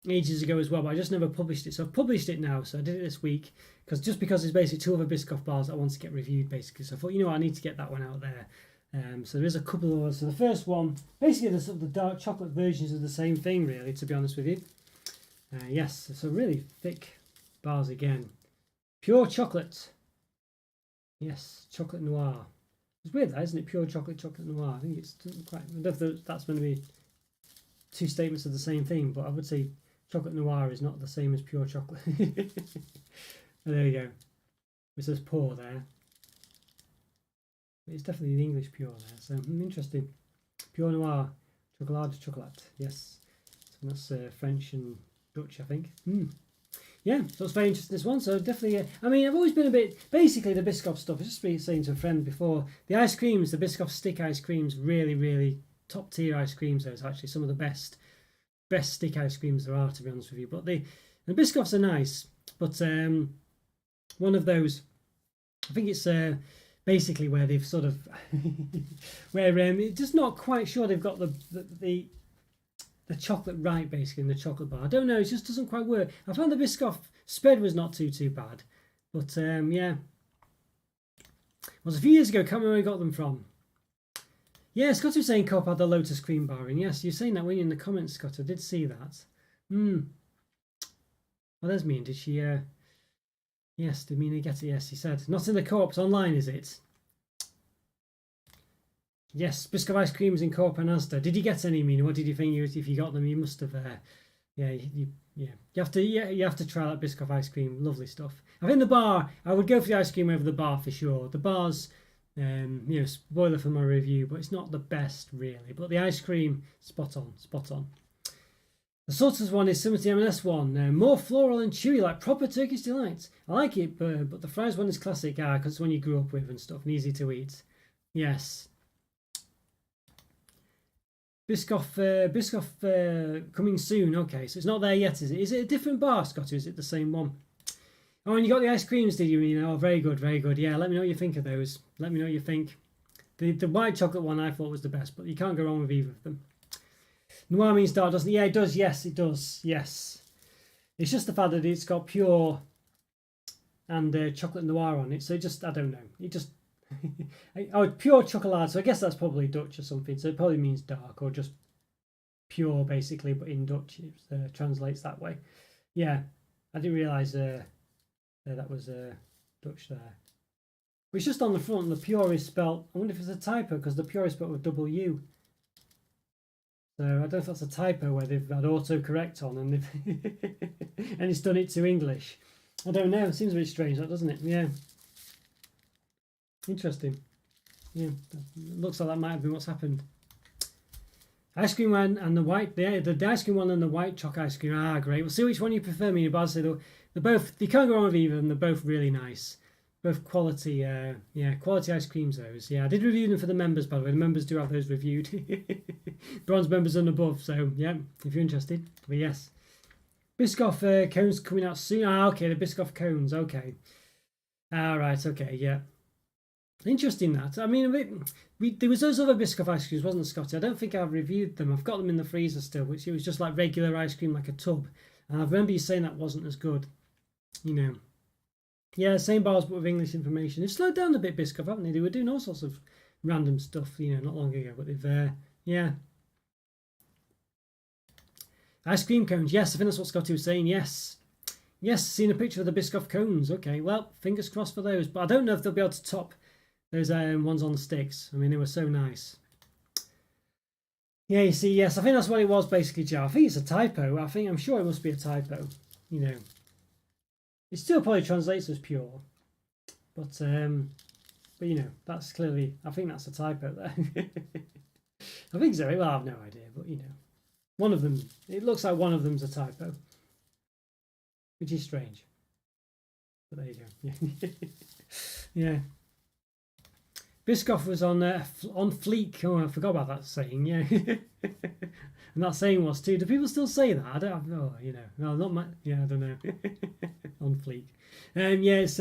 [SPEAKER 1] ages ago as well. But I just never published it, so I've published it now. So I did it this week because there's basically two other Biscoff bars that I want to get reviewed basically. So I thought, I need to get that one out there. So there is a couple of others. So the first one, basically the sort of the dark chocolate versions of the same thing, really. To be honest with you, yes. So really thick bars again. Pure chocolate. Yes, chocolate noir. It's weird that, isn't it? Pure chocolate noir. I think it's quite. I don't know if that's going to be two statements of the same thing, but I would say chocolate noir is not the same as pure chocolate. There you go. It says pour there. It's definitely the English pure there, so interesting. Pure noir, chocolat. Yes, so that's French and Dutch, I think. Yeah, so it's very interesting, this one. So definitely, I mean, I've always been a bit, basically the Biscoff stuff, I was just saying to a friend before, the ice creams, the Biscoff stick ice creams, really top tier ice creams. Those actually some of the best stick ice creams there are, to be honest with you. But the Biscoffs are nice, but one of those, I think it's basically where they've sort of, where just not quite sure they've got the chocolate right, basically, in the chocolate bar. I don't know, it just doesn't quite work. I found the Biscoff spread was not too bad, but yeah. It was a few years ago, can't remember where I got them from. Yeah, Scott was saying Coop had the Lotus cream bar in. Yes, you're saying that, weren't you, in the comments, Scott? I did see that. Well, there's me. Did she, yes, did Mina get it? Yes, he said. Not in the Co-ops, online, is it? Yes, Biscoff ice creams in Co-op and Asda. Did you get any, Mina? What did you think? If you got them, you must have. Yeah, you have to try that Biscoff ice cream. Lovely stuff. I think the bar, I would go for the ice cream over the bar for sure. The bar's, spoiler for my review, but it's not the best really. But the ice cream, spot on. The Sultan's one is similar to the M&S one, more floral and chewy, like proper Turkish delight. I like it, but the fries one is classic, because it's one you grew up with and stuff, and easy to eat. Yes. Biscoff coming soon. Okay, so it's not there yet, is it? Is it a different bar, Scott, or is it the same one? Oh, and you got the ice creams, did you? Oh, very good. Yeah, let me know what you think of those. Let me know what you think. The white chocolate one I thought was the best, but you can't go wrong with either of them. Noir means dark, doesn't it? Yeah, it does. Yes, it does. Yes. It's just the fact that it's got pure and chocolate noir on it. So it just, I don't know. It just, oh, pure chocolate. So I guess that's probably Dutch or something. So it probably means dark or just pure, basically. But in Dutch, it translates that way. Yeah, I didn't realise that was Dutch there. But it's just on the front. The pure is spelt. I wonder if it's a typo because the pure is spelt with double U. So I don't know if that's a typo where they've had autocorrect on and and it's done it to English. I don't know. It seems a bit strange, that, doesn't it? Yeah. Interesting. Yeah, looks like that might have been what's happened. Ice cream one and the white, the ice cream one and the white choc ice cream. Ah, great. We'll see which one you prefer. Me, but I'll say they're both. You can't go wrong with either, and they're both really nice. Both quality, quality ice creams. Those, yeah. I did review them for the members, by the way. The members do have those reviewed. Bronze members and above. So yeah, if you're interested. But yes, Biscoff cones coming out soon. Ah, okay, the Biscoff cones. Okay. All right. Okay. Yeah. Interesting that. I mean, there was those other Biscoff ice creams, wasn't there, Scotty? I don't think I've reviewed them. I've got them in the freezer still, which it was just like regular ice cream, like a tub. And I remember you saying that wasn't as good. Yeah, same bars but with English information. They've slowed down a bit, Biscoff, haven't they? They were doing all sorts of random stuff, not long ago. But they've, yeah. Ice cream cones. Yes, I think that's what Scotty was saying. Yes, seen a picture of the Biscoff cones. Okay, well, fingers crossed for those. But I don't know if they'll be able to top those ones on the sticks. I mean, they were so nice. Yeah, you see, yes, I think that's what it was basically, Joe. I think it's a typo. I'm sure it must be a typo. It still probably translates as pure, but that's clearly. I think that's a typo there. I think so. Well, I have no idea, but one of them. It looks like one of them's a typo. which is strange. But there you go. Yeah. Biscoff was on fleek. Oh, I forgot about that saying. Yeah, and that saying was too. Do people still say that? I don't. Oh, you know, no, not my. Yeah, I don't know. On fleek. Yes.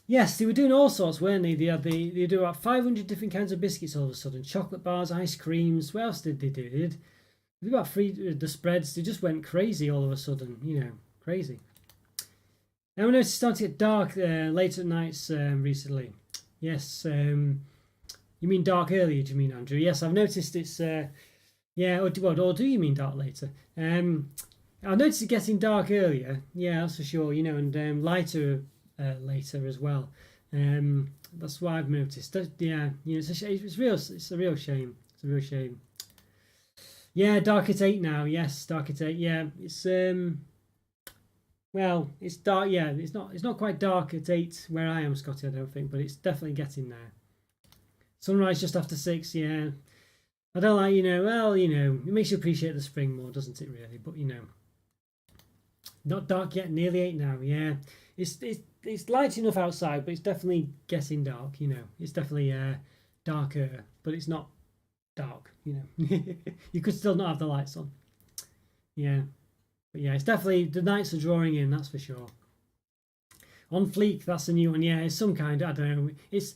[SPEAKER 1] Yes, they were doing all sorts, weren't they? They do about 500 different kinds of biscuits all of a sudden. Chocolate bars, ice creams. What else did they do? They did about the spreads. They just went crazy all of a sudden. You know, crazy. Now I noticed it's starting to get dark late at nights recently. Yes, you mean dark earlier, do you mean, Andrew? Yes, I've noticed it's, yeah, or do you mean dark later? I've noticed it getting dark earlier, yeah, that's for sure, you know, and lighter later as well. That's what I've noticed. Yeah, you know, it's a real shame. It's a real shame. Yeah, dark at 8 now, yes, dark at 8, yeah, it's, well, it's dark. Yeah, it's not quite dark at 8 where I am, Scotty. I don't think, but it's definitely getting there. Sunrise just after 6. Yeah, I don't like, you know. Well, you know, it makes you appreciate the spring more, doesn't it? Really, but you know, not dark yet. Nearly 8 now. Yeah, it's light enough outside, but it's definitely getting dark. You know, it's definitely darker, but it's not dark. You know, you could still not have the lights on. Yeah. But yeah, it's definitely, the nights are drawing in, that's for sure. On fleek, that's a new one. Yeah, it's some kind, I don't know. It's,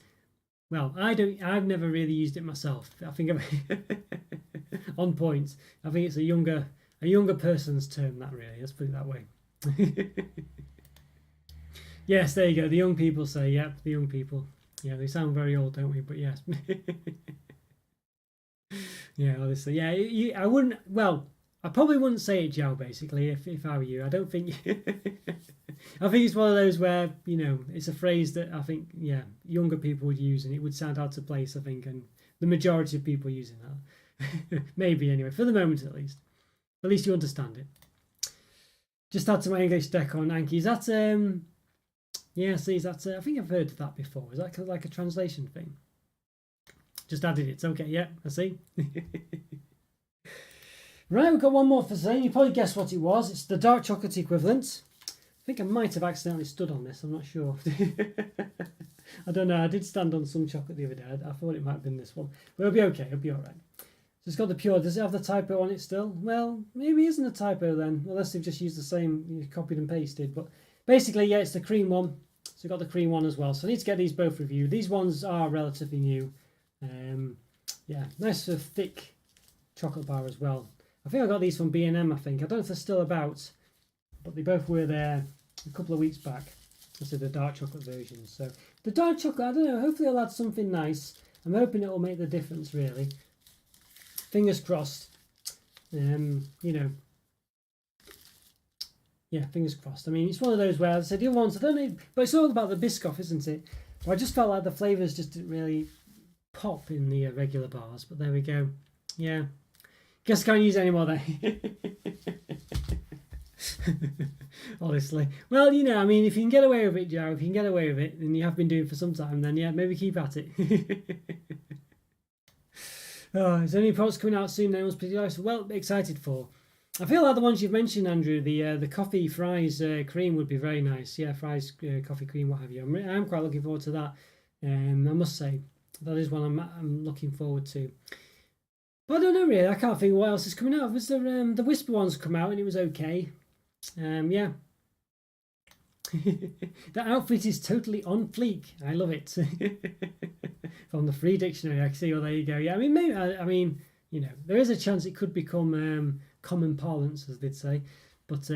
[SPEAKER 1] well, I've never really used it myself. I think on point. I think it's a younger person's term, that really. Let's put it that way. Yes, there you go. The young people say, yep, the young people. Yeah, they sound very old, don't we? But yes. Yeah, obviously. Yeah, I wouldn't, well, I probably wouldn't say it, Joe, basically, if I were you. I don't think... I think it's one of those where, you know, it's a phrase that I think, yeah, younger people would use and it would sound out of place, I think, and the majority of people using that. Maybe, anyway, for the moment at least. At least you understand it. Just add to my English deck on Anki. Is that, yeah, see, that's, I think I've heard of that before. Is that like a translation thing? Just added it. Okay, yeah, I see. Right, we've got one more for today. You probably guessed what it was. It's the dark chocolate equivalent. I think I might have accidentally stood on this. I'm not sure. I don't know. I did stand on some chocolate the other day. I thought it might have been this one. But it'll be okay. It'll be all right. So it's got the pure. Does it have the typo on it still? Well, maybe it isn't a typo then. Unless they've just used the same, copied and pasted. But basically, yeah, it's the cream one. So we've got the cream one as well. So I need to get these both reviewed. These ones are relatively new. Yeah, nice thick chocolate bar as well. I think I got these from B&M, I think. I don't know if they're still about, but they both were there a couple of weeks back. This is the dark chocolate version. So the dark chocolate, I don't know, hopefully I'll add something nice. I'm hoping it'll make the difference, really. Fingers crossed. You know. Yeah, fingers crossed. I mean, it's one of those where I said the other ones, I don't know, but it's all about the Biscoff, isn't it? But I just felt like the flavours just didn't really pop in the regular bars, but there we go. Yeah. Guess I can't use it anymore then. Honestly. Well, you know, I mean, if you can get away with it, Joe, if you can get away with it, and you have been doing it for some time, then yeah, maybe keep at it. Oh, is there any products coming out soon that anyone's particularly well excited for? I feel like the ones you've mentioned, Andrew, the coffee fries cream would be very nice. Yeah, fries, coffee cream, what have you. I'm quite looking forward to that. I must say, that is one I'm looking forward to. But I don't know really. I can't think what else is coming out. Was the Whisper ones come out and it was okay. Yeah. The outfit is totally on fleek. I love it. From the Free Dictionary, I can see. Well, there you go. Yeah, I mean, maybe. I mean, you know, there is a chance it could become common parlance, as they'd say, but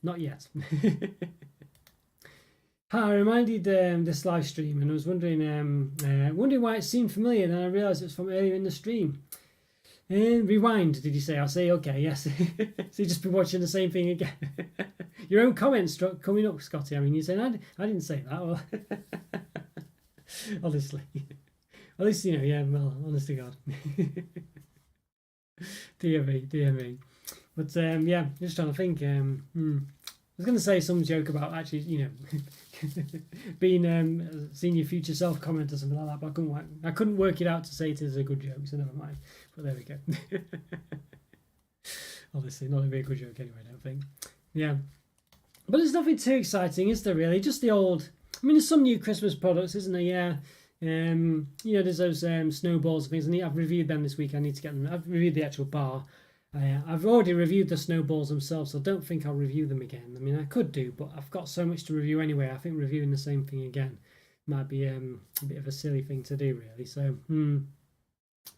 [SPEAKER 1] not yet. I reminded this live stream, and I was wondering why it seemed familiar, and then I realised it was from earlier in the stream. Rewind, did you say? I'll say okay, yes. So you just been watching the same thing again. Your own comments coming up, Scotty. I mean, you're saying I didn't say that. Well, honestly, at least you know. Yeah, well, honest to God. Dear me. But yeah, just trying to think. I was going to say some joke about actually, you know, being seeing your future self comment or something like that, but I couldn't work it out to say it as a good joke, so never mind. But there we go. Obviously, not a very good joke anyway, I don't think. Yeah. But there's nothing too exciting, is there really? Just the old... I mean, there's some new Christmas products, isn't there? Yeah. There's those snowballs and things. I've reviewed them this week. I need to get them. I've reviewed the actual bar. I've already reviewed the snowballs themselves, so I don't think I'll review them again. I mean, I could do, but I've got so much to review anyway. I think reviewing the same thing again might be a bit of a silly thing to do, really. So,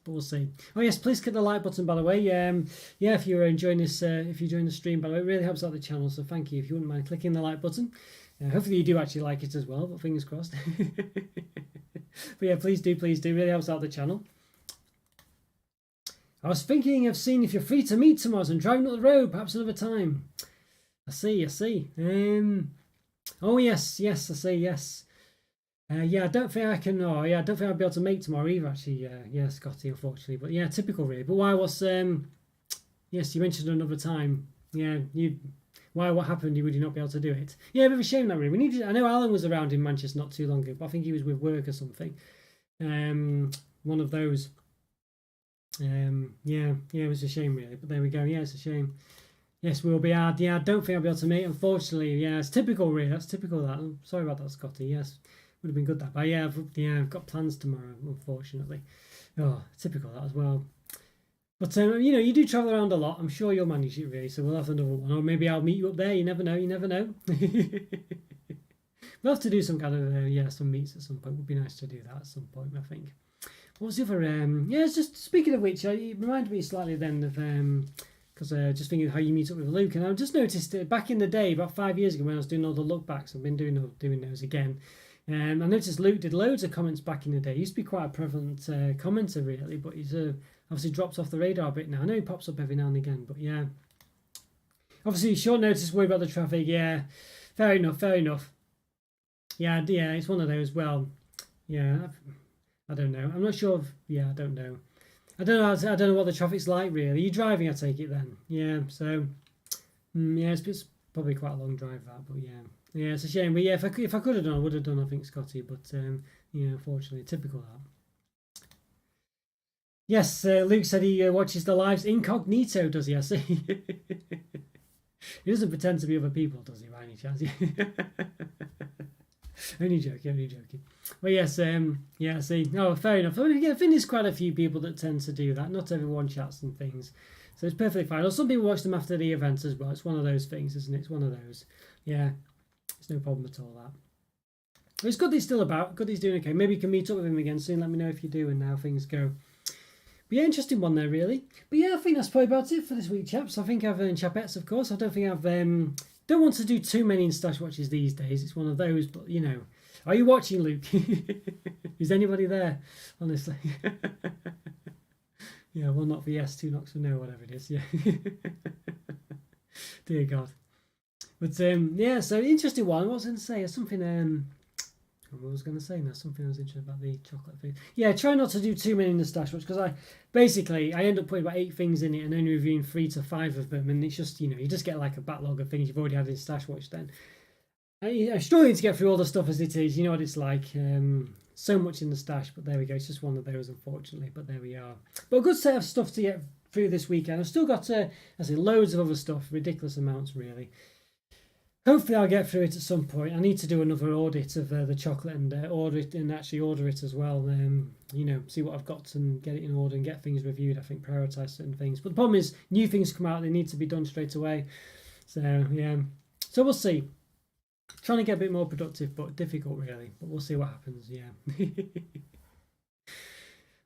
[SPEAKER 1] but we'll see. Oh yes, please click the like button, by the way. If you're enjoying this, if you're enjoying the stream, by the way, it really helps out the channel. So thank you. If you wouldn't mind clicking the like button, hopefully you do actually like it as well. But fingers crossed. But yeah, please do. Really helps out the channel. I was thinking of seeing if you're free to meet tomorrow and driving up the road, perhaps another time. I see. Oh yes, I see, yes. I don't think I can. Oh yeah, I don't think I'll be able to make tomorrow either. Actually, yeah, Scotty, unfortunately. But yeah, typical really. But why was? Yes, you mentioned another time. Yeah, Why? What happened? Would you not be able to do it? Yeah, a bit of a shame that really. We needed. I know Alan was around in Manchester not too long ago, but I think he was with work or something. One of those. It was a shame really, but there we go. Yeah, it's a shame. Yes, we'll be hard. Yeah, I don't think I'll be able to meet. Unfortunately, yeah, it's typical really. That's typical of that. I'm sorry about that, Scotty. Yes, would have been good that. But yeah, I've got plans tomorrow. Unfortunately, typical of that as well. But you do travel around a lot. I'm sure you'll manage it really. So we'll have another one, or maybe I'll meet you up there. You never know. We'll have to do some kind of some meets at some point. It would be nice to do that at some point, I think. What was the other? It's just speaking of which, it reminded me slightly then of because just thinking of how you meet up with Luke, and I just noticed that back in the day, about 5 years ago, when I was doing all the look backs, I've been doing those again. I noticed Luke did loads of comments back in the day. He used to be quite a prevalent commenter really, but he's obviously dropped off the radar a bit now. I know he pops up every now and again, but yeah. Obviously, short notice, worry about the traffic. Yeah, fair enough. Yeah, it's one of those. Well, yeah. I don't know. I'm not sure. I don't know. I don't know what the traffic's like really. You're driving, I take it then. Yeah. So, it's probably quite a long drive that, but yeah, it's a shame. But yeah, if I could have done, I would have done. I think Scotty, but unfortunately, typical of that. Yes, Luke said he watches the lives incognito. Does he? I see. He doesn't pretend to be other people, does he? By any chance? Only joking. Well, yes, see. No, fair enough. I think there's quite a few people that tend to do that. Not everyone chats and things. So it's perfectly fine. Or some people watch them after the events as well. It's one of those things, isn't it? It's one of those. Yeah, it's no problem at all, that. But it's good that he's still about. Good that he's doing okay. Maybe you can meet up with him again soon. Let me know if you do and how things go. But yeah, interesting one there, really. But yeah, I think that's probably about it for this week, chaps. I think I've earned chapettes, of course. I don't think I've... don't want to do too many in Stash Watches these days. It's one of those, but Are you watching, Luke? Is anybody there? Honestly. Yeah, one knock for yes, two knocks for no, whatever it is. Yeah. Dear God. But so interesting one. What was I going to say? Something what was going to say now? Something I was interested about the chocolate thing. Yeah, try not to do too many in the Stash Watch, because I end up putting about 8 things in it and only reviewing 3 to 5 of them, and it's just you just get like a backlog of things you've already had in Stash Watch then. I'm struggling to get through all the stuff as it is. You know what it's like. So much in the stash, but there we go. It's just one of those, unfortunately. But there we are. But a good set of stuff to get through this weekend. I've still got, loads of other stuff, ridiculous amounts, really. Hopefully, I'll get through it at some point. I need to do another audit of the chocolate and order it as well. See what I've got and get it in order and get things reviewed. I think prioritise certain things. But the problem is, new things come out. They need to be done straight away. So yeah. So we'll see. Trying to get a bit more productive, but difficult really. But we'll see what happens, yeah.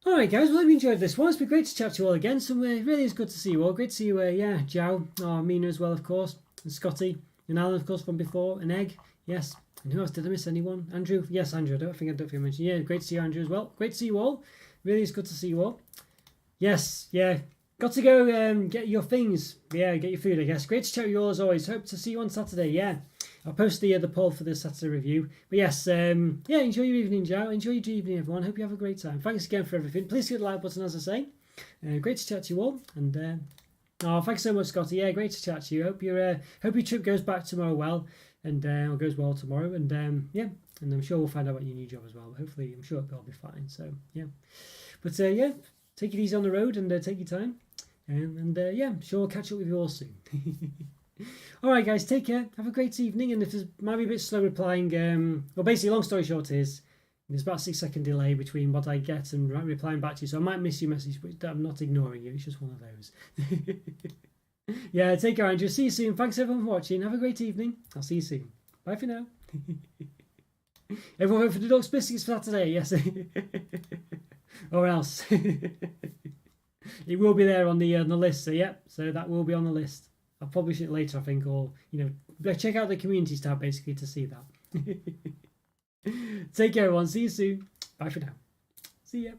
[SPEAKER 1] Alright guys, well, I hope you enjoyed this one. It's been great to chat to you all again. So it really is good to see you all. Great to see you, Joe, Mina as well, of course, and Scotty, and Alan, of course, from before, and Egg, yes. And who else? Did I miss anyone? Andrew? Yes, Andrew. I don't think I mentioned. Yeah, great to see you, Andrew, as well. Great to see you all. Really is good to see you all. Yes, yeah. Got to go get your things. Yeah, get your food, I guess. Great to chat with you all as always. Hope to see you on Saturday, yeah. I'll post the poll for the Saturday review. But yes, enjoy your evening, Joe. Enjoy your evening, everyone. Hope you have a great time. Thanks again for everything. Please hit the like button, as I say. Great to chat to you all. And thanks so much, Scotty. Yeah, great to chat to you. Hope your trip goes back tomorrow well, and goes well tomorrow. And and I'm sure we'll find out about your new job as well. But hopefully, I'm sure it'll all be fine. So yeah, but take it easy on the road and take your time. I'm sure I'll catch up with you all soon. All right, guys, take care. Have a great evening. And if there's might be a bit slow replying, well, basically, long story short is there's about a 6-second delay between what I get and replying back to you, so I might miss your message, but I'm not ignoring you. It's just one of those. Yeah, take care, Andrew. See you soon. Thanks everyone for watching. Have a great evening. I'll see you soon. Bye for now. Everyone vote for the Ducks Biscuits for Saturday, yes. Or else. It will be there on the list, so yeah, so that will be on the list. I'll publish it later, I think, or, check out the communities tab basically to see that. Take care, everyone. See you soon. Bye for now. See ya.